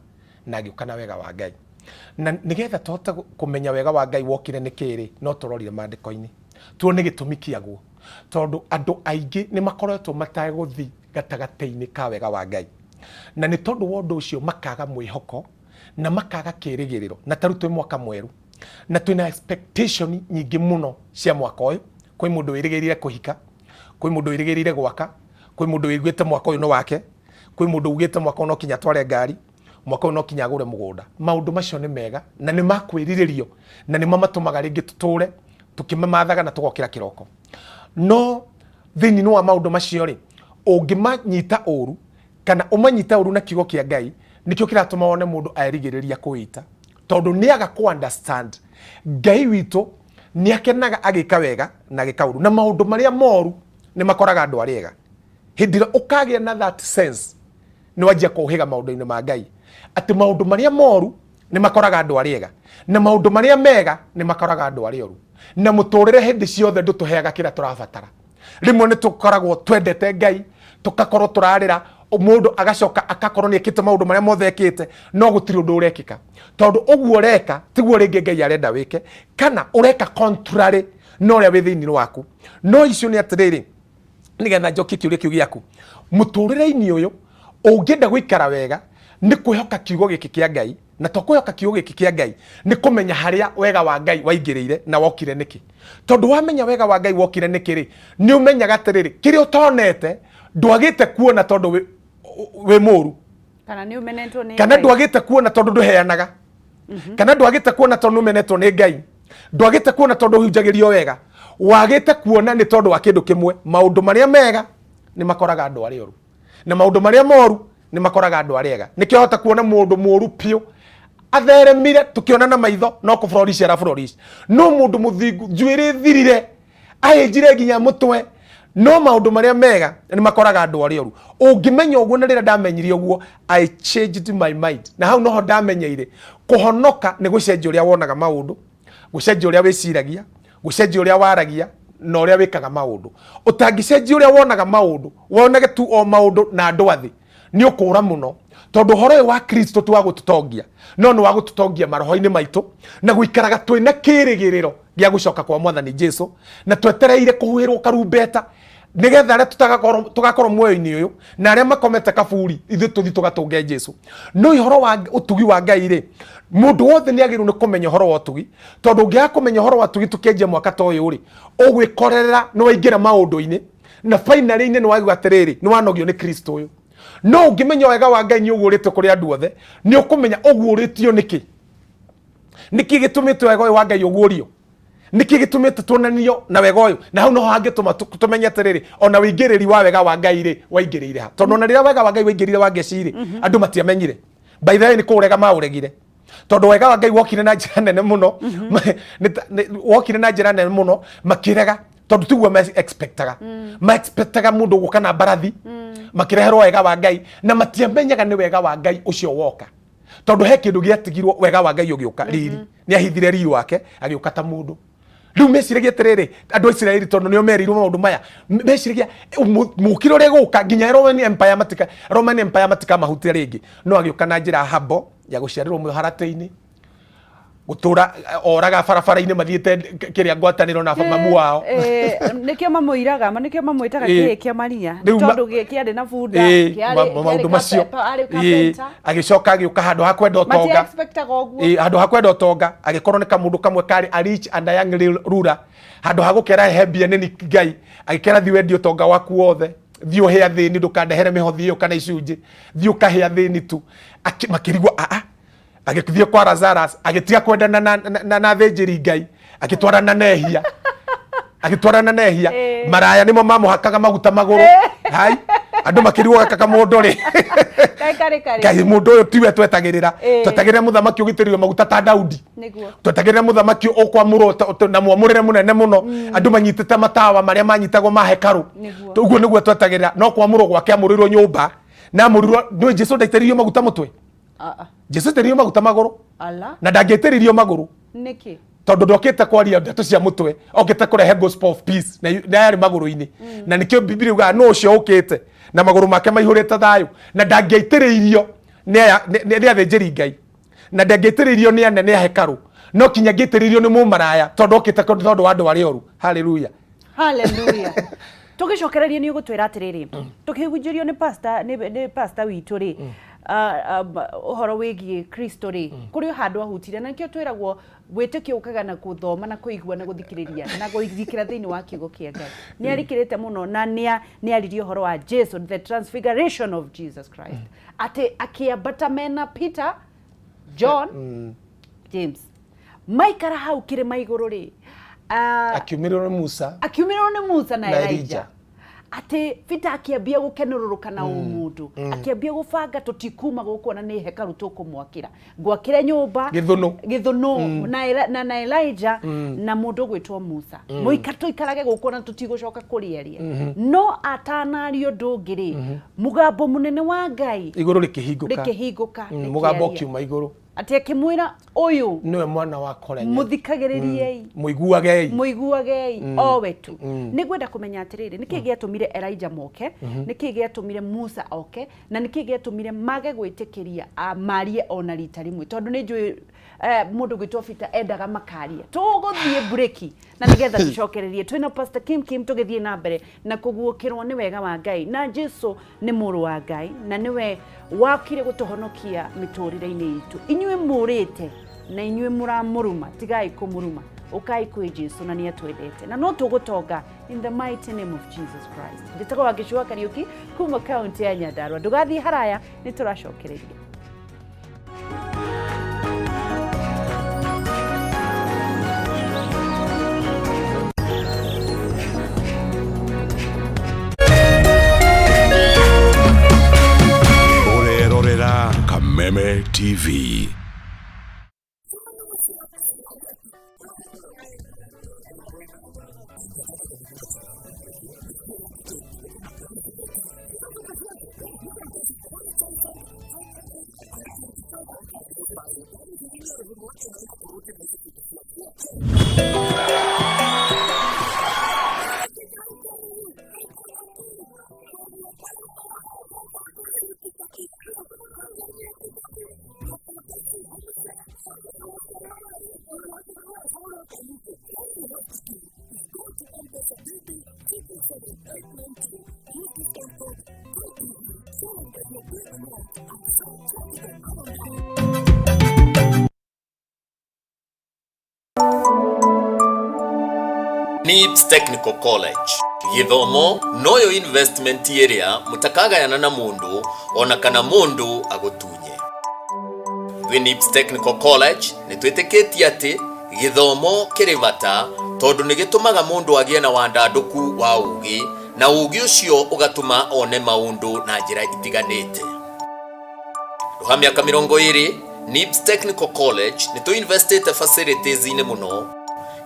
na agiuka na wega wa Ngai na nigetha tuhota kumenya wega wa Ngai wokire nikiri no turorire mandiko-ini tuone gitumi kiaguo tondu andu aingi ni makoretwo mataguthi gatagate-ini ka wega wa Ngai na ni tondu wondu ucio makaga mwihoko na makaga kirigiriro na tarutwe mwaka mweru na twina expectation nyingi muno cia mwaka uyu kwi mundu wirigirire kuhika kwi mundu wirigirire gwaka kwi mundu wiguite mwaka uyu no wake kwi mundu ugite mwaka no kinya tware ngari mwaka no kinya agure mugunda maundu macio ni mega na ni makwiriririo na ni mamatumaga ringi tuture tukimamathaga na tugokira kiroko no thini no wa maundu macio ri ungimanyita uru kana umanyita uru na kigo kia Ngai nikio kiratuma wone mundu airigiriria kuita tondu ni aga ku understand Ngai witu ni akenaga agika wega na gikauru na maundu maria moru ni makoraga andu ariega hindira ukagia na that sense ni wajia kuhiga maundu-ini ma Ngai ati maundu maria moru ni makoraga andu ariega na maundu maria mega ni makoraga andu arioru na muturire hindi ciothe ndutuheaga kira turabatara rimwe ni tukoragwo twendete Ngai tukakorwo turarira mundu agacoka akakorwo ni ekite maundu maria mothe ekite no gutiri undu urekika tondu uguo reka tiguo ringi Ngai arenda wike kana ureka contrary no ria wi thiini waku no icio ni atiriri nigetha njoki kiuria kiu giaku muturire-ini uyu ungienda guikara wega ni kwihoka kiugo giki kia Ngai na to kwihoka kiugo giki kia Ngai ni kumenya haria wega wa Ngai waingirire na wokire niki tondu wamenya wega wa Ngai wokire niki ri ni umenyaga atiriri kiri utonete ndwagite kuona tondu we muru kana ni umenetwo ni kana ndwagite kuona tondu nduheanaga kana ndwagite kuona tondu umenetwo ni Ngai ndwagite kuona tondu hunjagirio wega wagite kuona ni tondu wa kindu kimwe maundu maria mega ni makoraga andu arioru na maundu maria moru ni makoraga andu ariega nikio hota kuona mundu muru pio atheremire tukiona na maitho no ku flourish no mundu muthingu njuiri thirire ahinjire nginya mutwe no maundu maria mega ni makoraga andu arioru ungimenya uguo na rira ndamenyire uguo I changed my mind na hau noho ndamenyeire kuhonoka ni gucenjia uria wonaga maundu gucenjia uria wiciragia gucenjia uria waragia na uria wikaga maundu utangicenjia uria wonaga maundu wonage tu o maundu na andu athi ni ukura muno tondu horo wa Kristo tu wa gututongia no ni wa gututongia maroho-ini maitu na guikaraga twina kirigiriro gia gucoka kwa Mwathani Jesu na twetereire kuhwirwo karumbeta nigetha aria tugakorwo muoyo-ini uyu na aria makomete kaburi ithu tuthi tugatunge Jesu no ihoro wa utugi wa Ngai ri mundu wothe ni agiru ni kumenya horo wa utugi tondu ngia kumenya horo wa utugi tukenjia mwaka ta uyu ri ugwikorera ni waingira maundu-ini na finally-ini ni waigua atiriri ni wanogio ni Kristo uyu no ungimenya wega wa Ngai ni ugurite kuri andu othe ni ukumenya uguritio niki gitumite wega wa Ngai ugurio niki gitumite tuonanio na wega uyu na hau no hangituma tumenye atiriri ona wingiriri wa wega wa Ngai ri waingirire ha tondu ona rira wega wa Ngai waingirire wa ngeciri andu matiamenyire by the way ni kurega mauregire tondu wega wa Ngai wokire na njira nene muno wokire na njira nene muno makirega tondu tiguo ma expectaga mundu guka na barathi makireherwo wega wa Ngai na matiamenyaga ni wega wa Ngai ucio woka tondu he kindu giatigirwo wega wa Ngai ugiuka riri ni ahithire riri wake agiuka ta mundu riu meciragia atiriri andu a Israeli tondu nio merirwo maundu maya meciragia mukiro ri guka nginya Roman Empire matika mahutia ringi no agiuka na njira habo ya guciarirwo muharate-ini gutura oraga barabara-ini mathiete kiria ngwataniro na mamu wao nikio mamuiraga nikio mamuitaga kia maria tondu kiari na bunda maundu macio agicoka agiuka handu hakwenda utonga handu hakwenda utonga agikorwo ni kamundu kamwe kari a rich and a young ruler handu hagukera hebia nini Ngai agikera thi wendi utonga waku wothe thio hea thini ndukandehere mihothi iyo kana icunji thio kahea thini tu makirigwa agithie kwa Lazarus agitia kwenda na thinjiri Ngai agitwarana nehia maraya nimo mamuhakaga maguta maguru hai andu makirigwa kaka mundu ri kai mundu uyu tiwe twetagirira muthamaki ugitiririo maguta ta Daudi twetagirira muthamaki ukwamurwo na mwamurire munene muno andu manyitite matawa maria manyitagwo mahekaru uguo niguo twetagirira no kwamurwo gwake amurirwo nyumba na amurirwo ndwe Jesu ndaitiririo maguta mutwe Jesu ndaitiririo maguta maguru na ndangitiririo maguru niki tondu ndokite kwaria ndeto cia mutwe okite kurehe gospel of peace na yari maguru-ini na nikio Biblia uga no ucio ukite na maguru make maihurite thayo na ndangitiririo ni athinjiri Ngai na ndangitiririo ni anene a hekaru no kinya ngitiririo ni mumaraya tondu okite tondu andu ari oru haleluya tugicokereria ni ugutwira atiriri tukihunjirio ni pastor witu ri uhoro wigie Kristo ri kuri handu ahutire na nikio twiragwo witikio ukaga na kuthoma na kuigua na guthikiriria na guthikira thiini wa kiugo kia Ngai ni arikirite muno na ni aririo uhoro wa Jesus, the transfiguration of Jesus Christ ati akiambata mena Peter, John, James maikara hau kirima iguru ri akiumirwo ni Musa na Elijah ati Peter akiambia gukenururuka na umundu akiambia gubanga tutikuma gukuona ni hekaru tukumwakira gwakire nyumba githuno na Elijah na mundu gwitwo Musa muikato ikarage gukuona tutigucoka kurieria no atanario ndungiri mugambo munene wa Ngai iguru rikihinguka mugambo kiuma iguru ati akimwira uyu niwe mwana wa Korenye muthikagiririei muiguagei o wetu nigwenda kumenya atiriri niki giatumire Elijah moke niki giatumire Musa oke na niki giatumire mage gwitikiria amarie ona rita rimwe tondu ni njui mundu gwitwo Peter endaga makaria tuguthie breaki na nigetha tucokererie twina Pst Kim Kim tugithie na mbere na kuguukirwo ni wega wa Ngai na Jesu ni muru wa Ngai na niwe wakire gutuhonokia miturire-ini itu inywe murite na inywe muramuruma tigai kumuruma ukai kwi Jesu na ni atwendete na no tugutonga in the mighty name of Jesus Christ nditako wakishua Kariuki kuma county ya Nyandarua ndugathi haraya ni turacokereria Kameme TV. Pst Technical College githomo noyo investment area mutakagayana na mundu ona kana mundu agutunye Pst Technical College nitwiteketie ati githomo kirivata tondu nigitumaga mundu agie na wandanduku wa ugi na ugi ucio ugatuma one maundu na njira itiganite ruha miaka 20 Pst Technical College nituinvestite facilities ine muno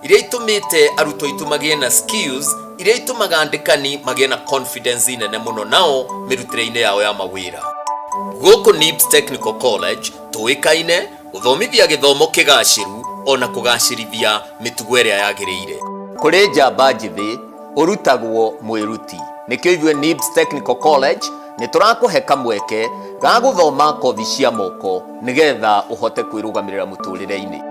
iria itumite aruto itumagie na skills iria itumaga andikani magie na confidence inene muno nao mirutire-ine yao ya mawira guku Pst Technical College tuikaine uthomithia githomo kigaciru ona kugacirithia mitugo iria yagiriire kuri njamba njithi urutagwo mwiruti nikio ithwe Pst Technical College niturakuhe kamweke ga guthoma kothi cia moko nigetha uhote kwirugamirira muturire-ini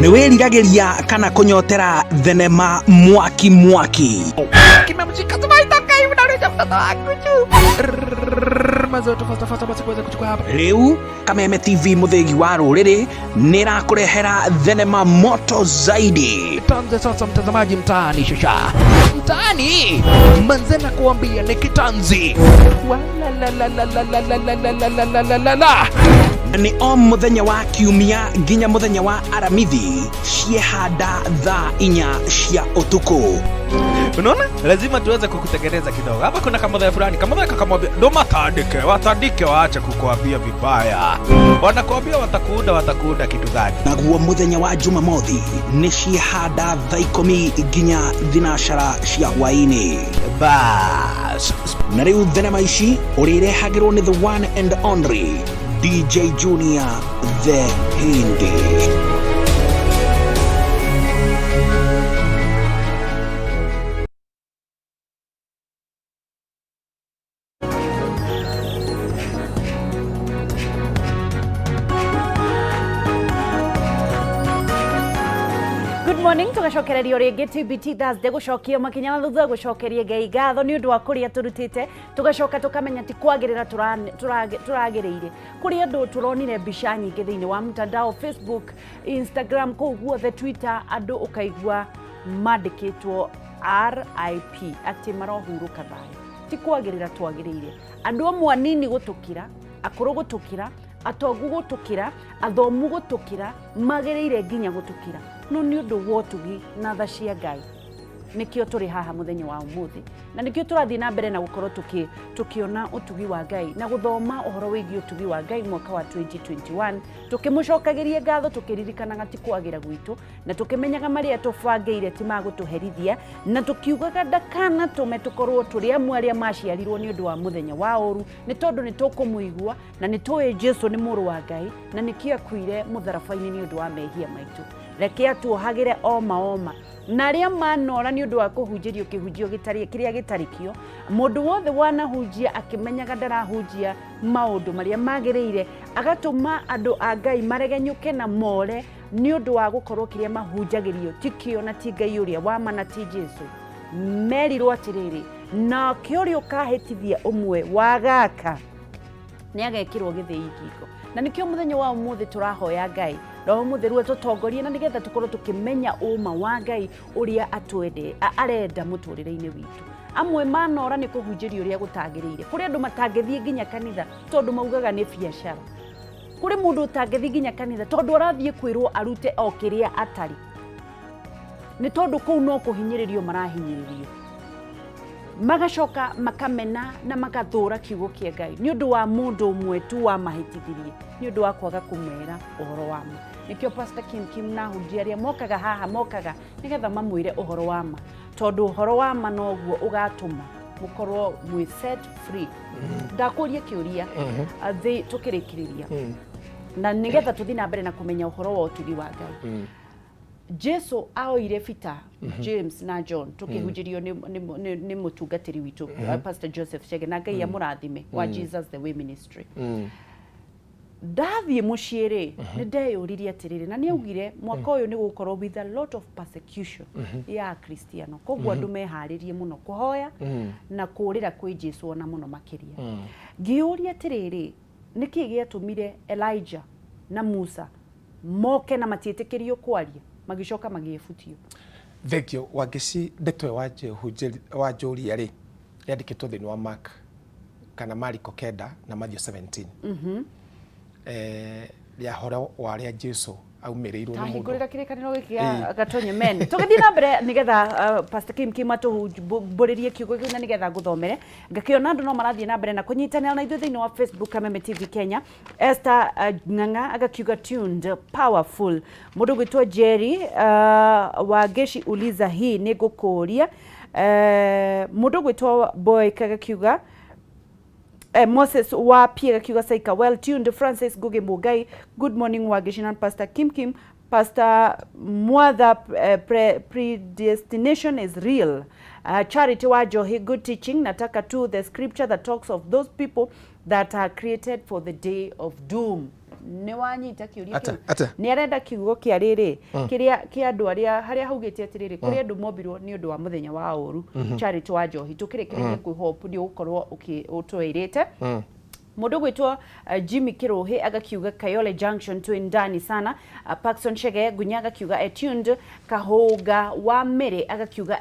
nĩ wĩriragĩria kana kũnyotera thenema mwaki mwaki. Kimemshika tumaitoka hivi na rĩu mtoto wangu mazoto fasta basi kuweza kuchukua hapa. Rĩu Kameme TV mũthegi wa rũrĩrĩ nĩ ĩrakũrehera thenema moto zaidi. Tanze sasa mtazamaji mtaani shasha. Mtaani manzena kuambia ni kitanzi. Nĩ o mũthenya wa kiumia nginya mũthenya wa aramithi ciehanda thaa 4 cia ũtukũ. Unaona? Lazima tuweze kukutengeneza kidogo. Hapa kuna kamodha fulani, kamodha kakamwambia ndo watandike waache kukuambia vibaya. Wanakuambia watakuunda kitu gani? Naguo mũthenya wa Jumamothi nĩ ciehanda thaa 10 nginya thinacara cia hwaĩ-inĩ. Bas. Na rĩu thenema ici ũrĩrehagĩrwo nĩ the one and only DJ Junior the Hindi. Good morning, tugacokereria ringi TBT Thursday gucokia makinya na thutha gucokeria Ngai ngatho ni undu wa kuria turutite tugacoka tukamenya ti kwagirira turagiriire kuri andu turonire mbica nyingi thiini wa mtandao Facebook, Instagram, guothe Twitter, andu ukaigua mandikitwo RIP ati marohuruka thayo. Ti kwagirira twagiriire andu amwe anini gutukira akuru gutukira atongu gutukira athomu gutukira magiriire nginya gutukira no ni undu wotugi na tha cia Ngai nikio turi haha muthenya wa umuthi na nikio turathi na mbere na gukorwo tukiona utugi wa Ngai na guthoma uhoro wigi utugi wa Ngai mwaka wa 2021 tukimucokagiria ngatho tukiririkana gati kwagira gwitu na tukimenyaga maria tubangeire ti magutuherithia na tukiugaga ndakana tume tukorwo turi amwe aria maciarirwo ni undu wa muthenya wa uru ni tondu ni tukumuigua na ni tuwe Jesu ni muru wa Ngai na nikio akuire mutharabaini ni undu wa mehia maitu reke atuohagire oma na ria manora ni undu wa kuhunjirio kihunjio gitari kiria gitarikio mundu wothe wanahunjia akimenyaga ndarahunjia maundu maria magiriire agatuma andu a Ngai maregenyuke na more ni undu wa gukorwo kiria mahunjagirio tikio na ti Ngai uria wa mana ti Jesu merirwo atiriri na kiorio kahitithia umwe wa gaka ni agekirwo githii ngingo na nikio muthenya wa umuthi turahoya Ngai Roho Mutheru atutongorie na nigetha tukorwo tukimenya uma wa Ngai uria atwende arenda muturire-ini witu amwe manora ni kuhunjirio uria gutagiriire kuri andu matangithie nginya kanitha tondu maugaga ni biashara kuri mundu utangithie nginya kanitha tondu arathie kwirwo arute o kiria atari ni tondu kuu no kuhinyiririo marahinyiririo magacoka makamena na magathura kiugo kia Ngai ni undu wa mundu umwe tu wa mahitithirie ni undu wa kwaga kumwera uhoro wa ma nikio Pst Kim Kim na hunjiaria mokaga haha mokaga nigetha mamwire uhoro wa ma tondu uhoro wa ma noguo ugatuma mukorwo mwi set free ndakuria kiuria thi tukirikiriria na nigetha tuthi na mbere na kumenya uhoro wa utugi wa Ngai Jesu aoire Peter, James na John tukihunjirio ni mutungatiri witu Pastor Joseph Chege na Ngai amurathime wa Jesus the Way Ministry. Ndathie muciiri ni ndeyuririe atiriri na ni augire mwaka uyu ni gukorwo with a lot of persecution ya Kristiano koguo andu meharirie muno kuhoya na kurira kwi Jesu ona muno makiria ngiuria atiriri niki giatumire Elijah na Musa moke na matietekerio kwaria magicoka magiefutio thekio wagisi ndetwe wa Joria ri yandikitwo thini wa Mark kana Mariko 9 na Matthew 17 ya horo wa ria Jesu aumirirwo ni mundu tahingurira kirikaniro gikia gatonye men tugithi na mbere nigetha Pst Kim Kim atumburirie kiugo giu na nigetha nguthomere ngakiona andu no marathie na mbere na kunyitanira na ithuĩ thĩinĩ wa Facebook Kameme TV Kenya Esther Ng'ang'a agakiuga tuned powerful mundu gwitwo Jerry wa Geshi uliza hii ni ngukuria mundu gwitwo Boy kagakiuga Moses wa Pierre Kiuga Saika well tuned Francis Guge Mugai good morning Wagishinan Pastor Kim Kim Pastor Mwatha predestination is real Charity Wajohi good teaching nataka to the scripture that talks of those people that are created for the day of doom nĩ wanyita kĩũria kĩu nĩ arenda kiugo kĩa rĩrĩ kĩrĩa kĩa andũ arĩa harĩa haugĩte atĩrĩrĩ kũrĩ andũ mombirwo nĩ ũndũ wa mũthenya wa ũru Charity wa Njohi tũkĩrĩkĩrĩria kwĩhope nĩ ũgũkorwo ũtũĩrĩte Mundu gwitwo Jimmy Kirohe agakiuga Kayole Junction to ndani sana Paxson Chege Gunyaga kiuga tuned Kahoga wa Mere agakiuga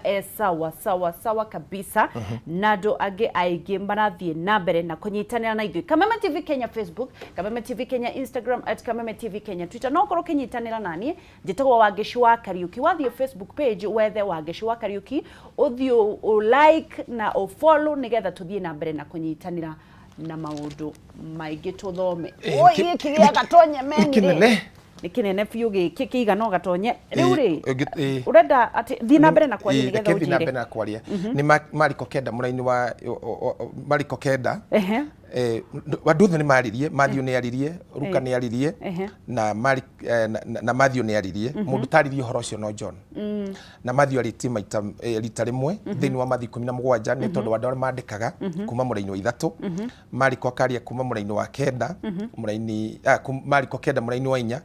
sawa kabisa nado age aige mbarathie na mbere na kunyitanira na ithui Kameme TV Kenya Facebook Kameme TV Kenya Instagram @Kameme TV Kenya Twitter no koro kinyitanira nani njitagwo Wageshi wa Kariuki wathie Facebook page wethe Wageshi wa Kariuki uthio like na follow nigetha tuthie na mbere na kunyitanira na maundu maingĩ tuthome oi kiria gatonye meni ni kinene biũ gĩkĩ kĩigana gatonye rĩu rĩ urenda ati thi na mbere na kwaria nigetha ũthire na mbere na kwaria ni Mariko Kenda mũraini wa Mariko Kenda Waduthu ni maririe Matthew ni aririe Ruka ni aririe na Matthew ni aririe mundu taririe horo cio no John na Matthew ariti maita rita rimwe thini wa Matthew 17 ni tondu wa ndore mandikaga kuma mũraini wa 3 Mariko akaria kuma mũraini wa 9 mũraini Mariko Kenda mũraini wa 4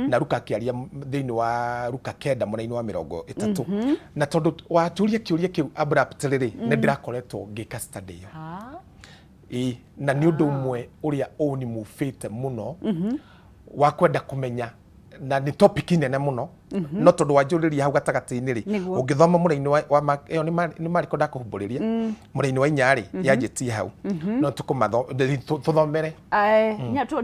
na Ruka akiaria thini wa Ruka Kenda mũraini wa 30 na tondu waturia kiuria kiu abruptly ni ndirakoretwo ngika study yo na ni undu umwe uria oni mufite muno wa kwenda kumenya na ni topic nene muno no tondu wanjuriria hau gatagati-ini ri ungithoma mũraini wa iyo ni Mariko ndakuhumburiria mũraini wa 4 ri yanjitie hau no tuthomere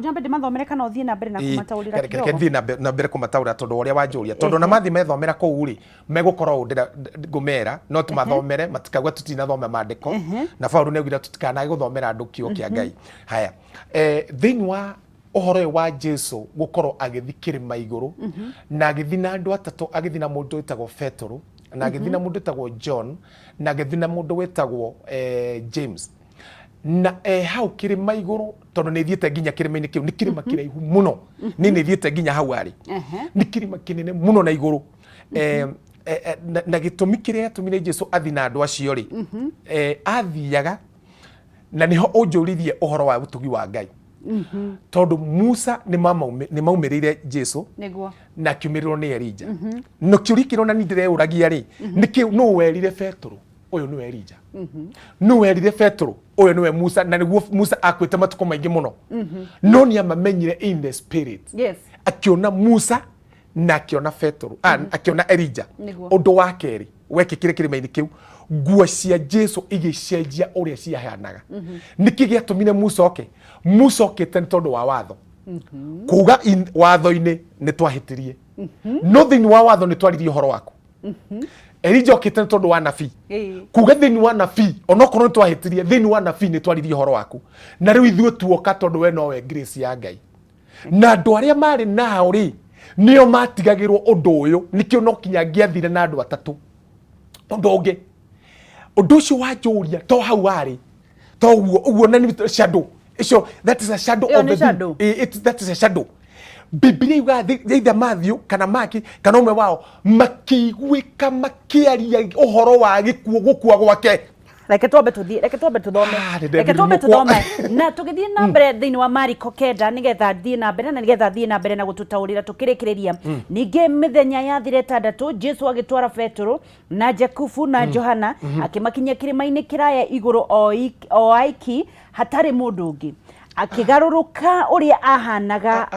nyambe ndimathomere kana uthie na mbere na kumataurira kidogo thie na mbere kumataurira tondu uria wanjuria tondu na mathi methomera kou ri megukorwo ndira ngumera no tumathomere matikagwa tutinathoma mandiko na Paulo negwira tutikana guthomera andu kiugo kia Ngai haya thini wa uhoro wa Jesu gukorwo agithikirima iguru na agithina andu atatu agithina mundu wetagwo Petro na agithina mundu wetagwo John na agithina mundu wetagwo James na hau kirima iguru tondu ni thiete nginya kirima-ini kiu ni kirima kiraihu muno ni thiete nginya hau ari ni kirima kinene muno na iguru na gitumi kiria yatumire Jesu athina andu acio ri athiaga na niho unjurithie uhoro wa utugi wa Ngai tondu Musa ni maumirire Jesu niguo na kiumiriro ni Elijah no kiurikiro na nindire uragia ri niki no werire Petro uyu ni Elijah no werire Petro uyu ni Musa na niguo Musa akwite matuko maingi muno no ni amamenyire in the spirit akiona Musa na akiona Petro akiona Elijah undu wa keri wekikire kirima-ini kiu nguo cia Jesu igicenjia uria ciahanaga niki giatumire Musa okite tondu wa watho kuga watho-ini ni twahitirie no thini wa watho ni twaririe horo waku Elijah okite tondu wa nabii kuga thini wa nabii onokorwo ni twahitirie thini wa nabii ni twaririe horo waku na riu ithuĩ tuoka tondu we nowe grace ya Ngai na andu aria mari nao ri nio matigagirwo undu uyu nikio no kinya ngiathire na andu atatu undu ungi undu ucio wanjuria to hau ari to uguo na ni shadow icio that is a shadow of the that is a shadow Biblia yuga either Matthew kana Mark kana umwe wao makigwika makiaria uhoro wa gikuo gukua gwake reke twambe tuthome na tugithie na mbere thini wa Mariko Kenda nigetha thie na mbere na gututaurira tukirikiriria ninge mithenya yathire 6 Jesu agitwara Petro na Jakubu na Johana akimakinya kirima-ini kiraya iguru o aiki hatari mundu ungi akigaruruka uria ahanaga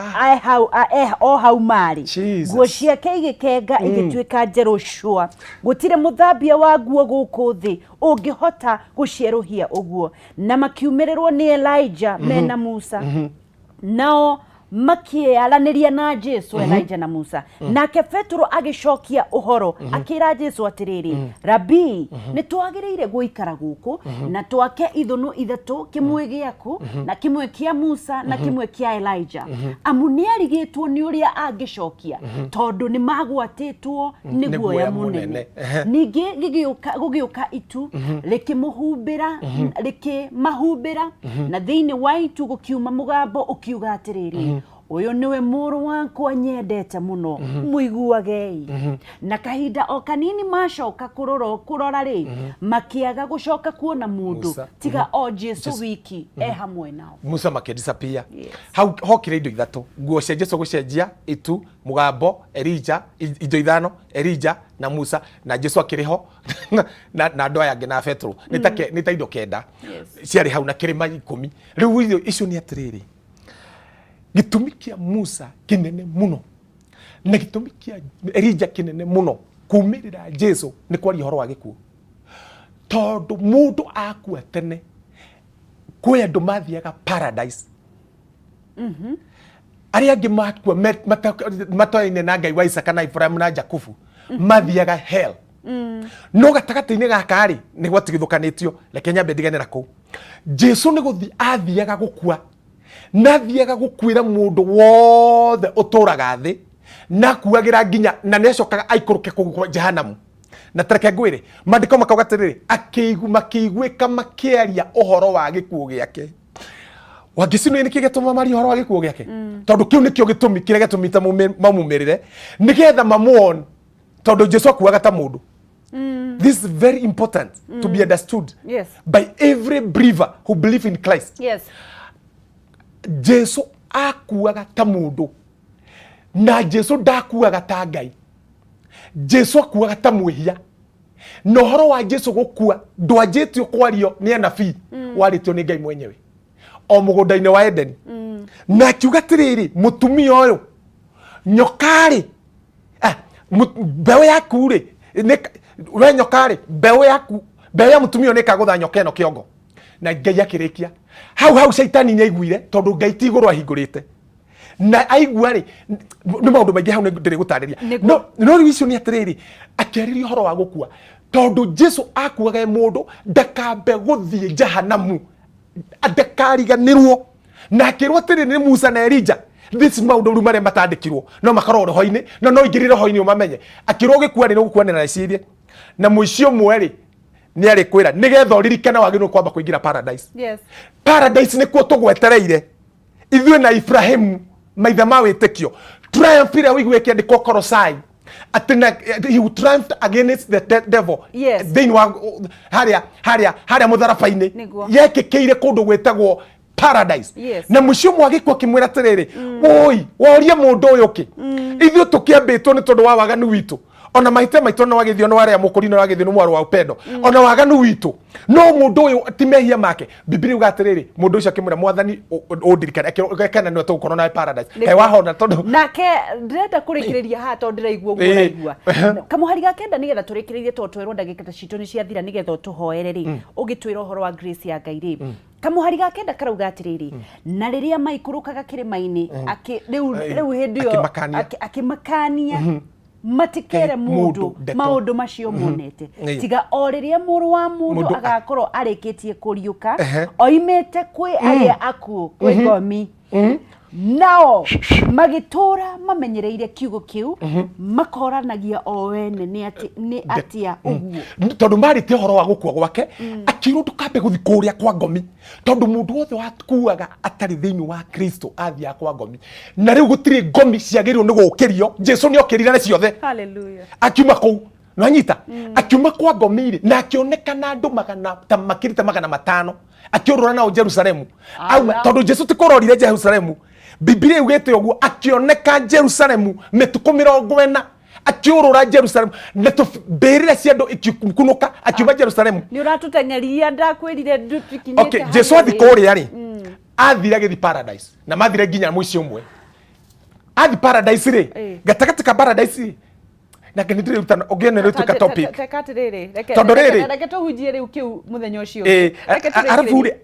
o hau mari nguo ciake igikenga igituika njeru shua gutire muthambia wa nguo guku thi ungihota gucieruhia uguo na makiumirirwo ni Elijah mena Musa nao makiaraniria na Jesu Elijah na Musa nake Petro agicokia uhoro akira Jesu atiriri Rabi ni twagiriire guikara guku na twake ithunu ithatu kimwe giaku na kimwe kia Musa na kimwe kia Elijah amuni arigitwo ni uria angicokia tondu ni magwatitwo ni guoya munene ningi gigiuka itu likimuhumbira likimahumbira na thiini wa itu gukiuma mugambo ukiuga atiriri uyu niwe muru wakwa nyendete muno muiguagei na kahinda o kanini macoka kurora ri makiaga gucoka kuona mundu tiga o Jesu wiki hamwe nao. Musa makidisappear. How hokire indo ithatu nguo cia Jesu gucenjia itu mugambo Elijah indo ithano Elijah na Musa na Jesu akiriho na ndo yange na Petro nita indo kenda ciari hau na kirima 10 riu icio ni atiriri gitumi kia Musa kinene muno na gitumi kia Elijah kinene muno kumirira Jesu ni kwaria horo wa gikuo tondu mundu akua tene kwe andu mathiaga paradise ari angi makua matoine na Ngai wa Isaka na Ibrahim na Jakubu mathiaga hell no gatagati-ini gaka ri ni gwatigithukanitio reke nyambe ndiganira ku Jesu ni guthi athiaga gukua na thiaga gukwira mundu wothe uturaga thi na kuagira nginya na necokaga aikuruke ku jehanamu na tareke ngwire mandiko makauga tiriri makiiguika makiaria uhoro wa gikuo giake wangicino ni kigetuma mari uhoro wa gikuo giake tondu kiu nikio gitumi kire gitumite mamumirire nigetha mamuon tondu Jesu akuaga ta mundu. This is very important to be understood by every believer who believe in Christ. Jesu akuaga ta mundu na Jesu ndakuaga ta Ngai. Jesu akuaga ta mwihia no horo wa Jesu gukua ndwanjitio kwario ni anabii waritio ni Ngai mwenyewe o mugunda-ini wa Eden na kiuga tiriri mutumia uyu nyokari mbeu yaku ri we nyokari mbeu ya mutumia ni kagutha nyoka ino kiongo na Ngai akirikia hau shaitani ni aiguire tondu Ngai ti iguru ahingurite na aigua ri ni maundu maingi hau ndiri gutariria no icio ni atiriri akeririo horo wa gukua tondu Jesu akuaga mundu ndakambe guthie jahanamu ndakariganirwo na akirwo atiriri ni Musa na Elijah this maundu rumare matandikirwo no makaro roho-ini no ingirire roho-ini umamenye akirwo gikua ri no gukwanira na cirie na muicio mweri ni ari kwira nigetha uririkana wagirwo kwamba kuingira paradise. Paradise ni kuo tugwetereire ithuĩ na Ibrahimu maitha ma witikio triumph ira wigwe kiandikwo Kolosai atina he triumphed against the devil thĩinĩ wa haria mutharabaini yekikiire kundu gwetagwo paradise na mucio mwagikwo kimwira tiriri oi woria mundu uyu ki ithuĩ tukiambĩtwo ni tondu wa waganu witu ona mahite maitwo no wagithio no aria mukuri no wagithio no mwaru wa upendo ona waganu witu no mundu uyu timehia make Biblia ugatiriri mundu ucio akimwira Mwathani undirikane akana no tugukorwo na paradise wahona tondu nake ndirenda kurikiriria ha tondu ndiraigua nguraigua kamuhari ga kenda nigetha turikiririe tondu twerwo ndagika ta citũ ni ciathira nigetha tuhoere ri ugitwira uhoro wa grace ya Ngai ri kamuhari ga kenda karauga atiriri na riria maikurukaga kirima-ini riu hindi yo akimakania matikere mundu maundu macio monete tiga o riria muru wa mundu agakorwo arikitie kuriuka oimete kwi aria akuo kwi ngomi nao magitura mamenyereire kiugo kiu makoranagia o wene ni atia uguo tondu marite horo wa gukua gwake akirwo ndukambe guthi kuria kwa ngomi tondu mundu wothe wakuaga atari thiini wa Kristo athia kwa ngomi na riu gutiri ngomi ciagirirwo ni gukirio Jesu ni okirire na ciothe haleluya akiuma kuu no anyita akiuma kwa ngomi na akionekana andu magana ta makirite magana 5 akiurura nao Jerusalemu au tondu Jesu tikurorire Jerusalemu Biblia ugete oguo akioneka Jerusalemu metuko 40 akiurura Jerusalemu neto berira ciando ikikunuka akiuma Jerusalemu ni uratutengeria ndakwirire ndutikinyite okay Jesu athikori ari athira githi paradise na mathire nginya muici umwe athi paradise ri gatagati ka paradise na kenitire utana ogene retu ka topic tekatiriri reke tuhujie riu kiu muthenya ucio reke turikire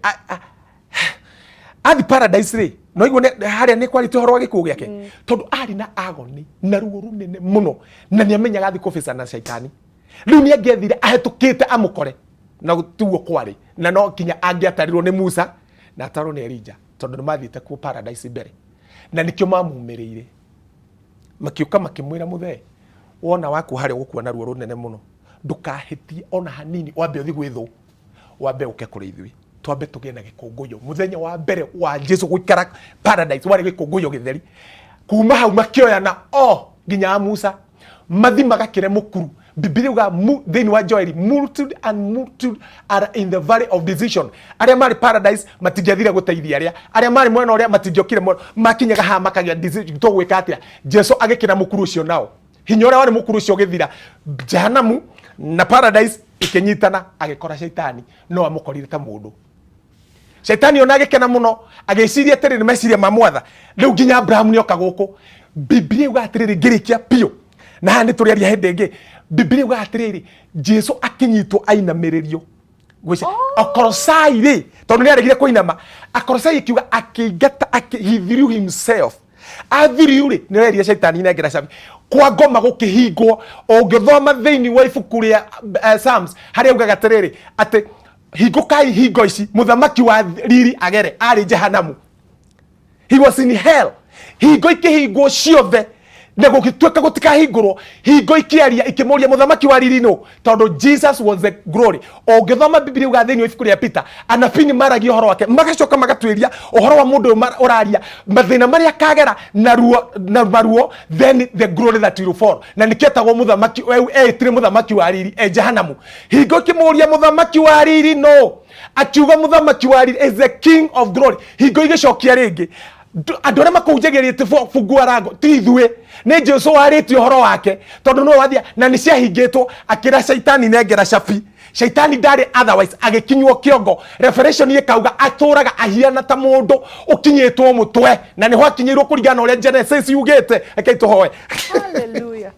athi paradise ri no igwo haria ni kwari tuhoro wa gikuo giake tondu ari na agoni na ruo runene muno na ni amenyaga athi kufisa na shaitani riu ni angethire ahetukite amukore na tuo kwari na no kinya angiatarirwo ni Musa na atarwo ni Elijah tondu ni mathite ku paradise mbere na nikio mamumirire makiuka makimwira muthe wona waku haria gukua na ruo runene muno ndukahitie ona hanini wambe uthi gwithu wambe uke kuri ithui twambe tugie na gikunguyo muthenya wa mbere wa Jesu guikara paradise wari gikunguyo githeri kuma hau makioyana nginya Musa mathi magakire mukuru Biblia uga thini wa Joel multitude are in the valley of decision aria mari paradise matingiathire guteithia aria mari mwena uria matingiokire makinyaga ha makagia decision to gwika atia Jesu agikira mukuru ucio nao hinya uria wari mukuru ucio githira jehanamu na paradise ikinyitana agikora shaitani no amukorire ta mundu shaitani ona agikena muno agiciria tere ni meciria mamwatha riu nginya Abraham ni oka guku Biblia uga atiriri ngirikia pio na hani turiaria hindenge Biblia uga atiriri Jesu akinyitwo ainamiririo gwica akorosai ri tondu ni aregire kuinama akorosai ikiuga akigata he threw himself athiriu ri ni reria shaitani nengera cabi kwa ngoma gukihingwo ungithoma thiini wa ibuku ria Psalms haria ugaga atiriri ati hingukai hingo ici muthamaki wa riri agere ari jehanamu he was in hell hingo ikihingwo ciothe na gugituika gutikahingurwo hingo ikiaria ikimuria muthamaki wa riri no tondu Jesus was the glory ungithoma Biblia uga thiini wa ibuku ria Peter anapini maragi uhoro wake magacoka magatwiria uhoro wa mundu uraria mathina maria kagera na maruo then the glory that will fall na niketagwo muthamaki etire muthamaki wa riri jehanamu hingo ikimuria muthamaki wa riri no akiuga muthamaki wa riri is the king of glory hingo igicokia ringi andu aria makunjagirite fungua rango ti ithue ni Jesu warite uhoro wake tondu no wathia na ni ciahingitwo akira shaitani nengera cabi shaitani ndari otherwise agikinywo kiongo revelation ikauga aturaga ahiana ta mundu ukinyitwo mutwe na ni hwakinyirwo kurigana uria Genesis yugite akaitohoe hallelujah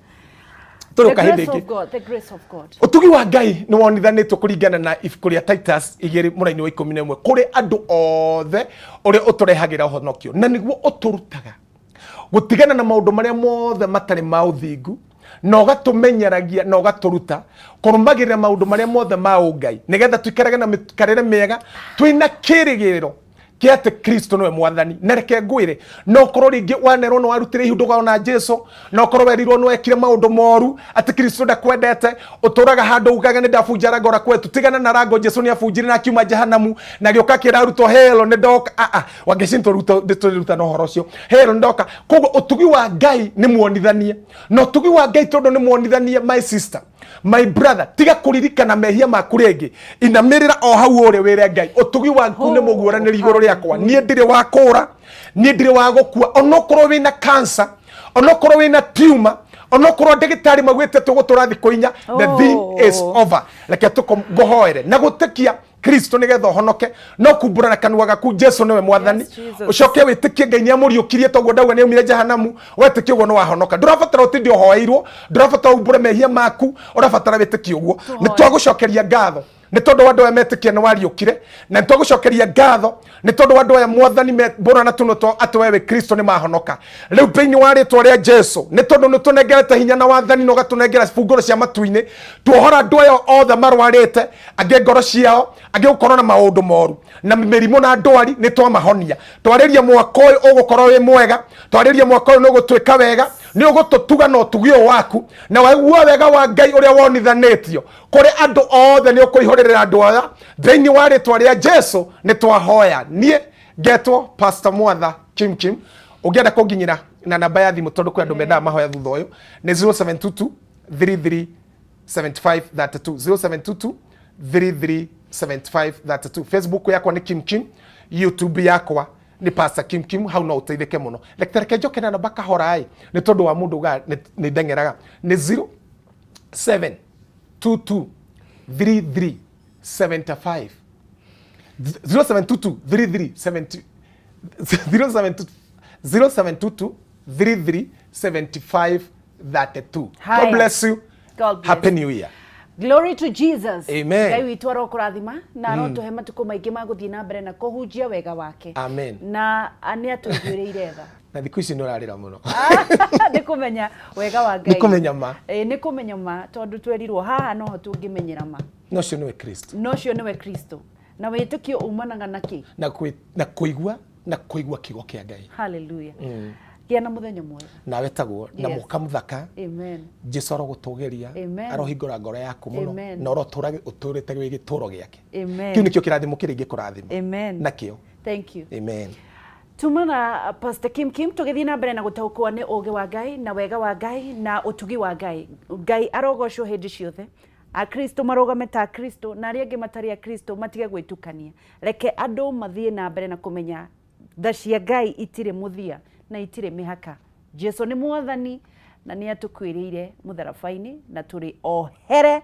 the grace of God utugi wa Ngai ni wonithanitwo kuringana na ibuku ria Titus 2:11 wa 11 kuri andu othe uria uturehagira uhonokio na niguo uturutaga gutigana na maundu maria mothe matari ma uthingu no gatumenyeragia no gaturuta kurumagirira maundu maria mothe ma Ngai nigetha tuikarage na mikarire miega twina kirigiro kiate Kristo no mwathani na reke ngwire no korwo ringi wanerwo no warutire ihunduga na Jesu no korwo werirwo no ekire maundu moru ati Kristo ndakwendete uturaga handu ugaga ni ndabunjara ngora kwetu tigana na rango Jesu ni abunjire na kiuma jehanamu na gioka kiraruto helo ni ndoka wageshinto ruta no horo cio helo ndoka kogo utugi wa Ngai ni muonithanie no utugi wa Ngai tondu ni muonithanie my sister my brother tiga kuririkana mehia maku ringi inamirira o hau uri wire Ngai utugi waku ni muguraniri iguru riakwa nie ndire wa kura nie ndire wa gukua onokorwo wina cancer onokorwo wina tumor onokorwo ndagitari magwite tugutura thikoinya the thing is over like tukomgohoere na gutekia Kristo nigetha honoke no kumbura na kanwa gaku Jesu niwe mwathani ucoke witikie Ngai ni amuriukirie toguo ndauga ni umire jehanamu wetikie uguo no wahonoka ndurabatara utindi ohoeirwo ndurabatara umbure mehia maku urabatara witikie uguo ni twagucokeria ngatho ni tondu wandu emetikie ni wariukire na twagucokeria ngatho ni tondu wandu aya mwathani mbona na tuno to atwewe Kristo ni mahonoka riu peini waritwo ria Jesu ni tondu ni tunengerete hinya na wathani no gatunengera funguro cia matuini tuohora andu aya othe marwarite ange ngoro ciao ange ukorwo na maundu moru na mirimo na ndwari ni twamahonia twariria mwaka uyu ugukorwo wi mwega twariria mwaka uyu no gutwika wega ni ugututuga no tugio waku na waigua wega wa Ngai uria wonithanetio kuri andu othe ni ukuihorerera andu aya thiini wa ritwa ria Jesu ni twahoya nie ngetwo Pst Mwatha Kim Kim ungienda kunginyira na namba ya thimu tondu kwi andu mendaa mahoya thutha uyu ni 0722 33 75 32 0722 33 75 32 Facebook yakwa ni Kim Kim YouTube yakwa ni Pst Kim Kim hau no uteithike muno lektereke njoke na namba kahorai ni tondu wa mundu ga ni ndengeraga ni 0722 33 75 0722 33 70 0722 33 75 32 God bless you. God bless. Happy New Year. Glory to Jesus. Amen. Ngai witu arokurathima na no tuhe matuko maingi maguthii na mbere na kuhunjia wega wake. Amen. Na ani atuiguireire tha. Na thiku ici no rarira muno. Nikumenya wega wa Ngai. Nikumenya ma. Nikumenya ma tondu twerirwo haha no tungimenyera ma. No cio niwe Kristo. No cio niwe Kristo. Na witukio umanaga naki. Na kuigua kiugo kia Ngai. Hallelujah. Gia na muthenya mwega. Nawe taguo na mwaka muthaka. Amen. Jesu arogutugeria. Arohingura ngoro yaku muno. Na uturite gituro giake. Amen. Kiu nikio kirathimo kiringi kurathima. Amen. Nakio. Thank you. Amen. Tumana Pastor Kim Kim tugithii na mbere na gutaukwa ni ugi wa Ngai na wega wa Ngai na utugi wa Ngai. Ngai arogocwo hindi ciothe. Akristo marogame ta Kristo na aria angi matari a Kristo matige gwitukania. Reke andu mathie na mbere na kumenya tha cia Ngai itire muthia na itire mihaka. Jesu ni mwathani na ni atukwirire mutharabaini na turi ohere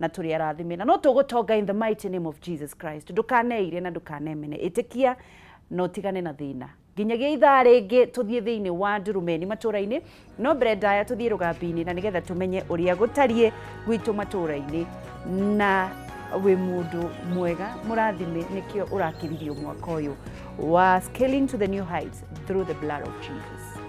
na turi arathimina. No tugutonga in the mighty name of Jesus Christ. Ndukaneire na ndukanemene. Itikia no tigane na thina. Nginyagia ithaa ringi tuthie thiini wa ndurumeni matura-ini no mbere ndaya tuthie rugambi-ini na nigetha tumenye uria gutarie gwitu matura-ini na wi mundu mwega murathime nikio urakiririo mwaka uyu wa scaling to the new heights through the blood of Jesus.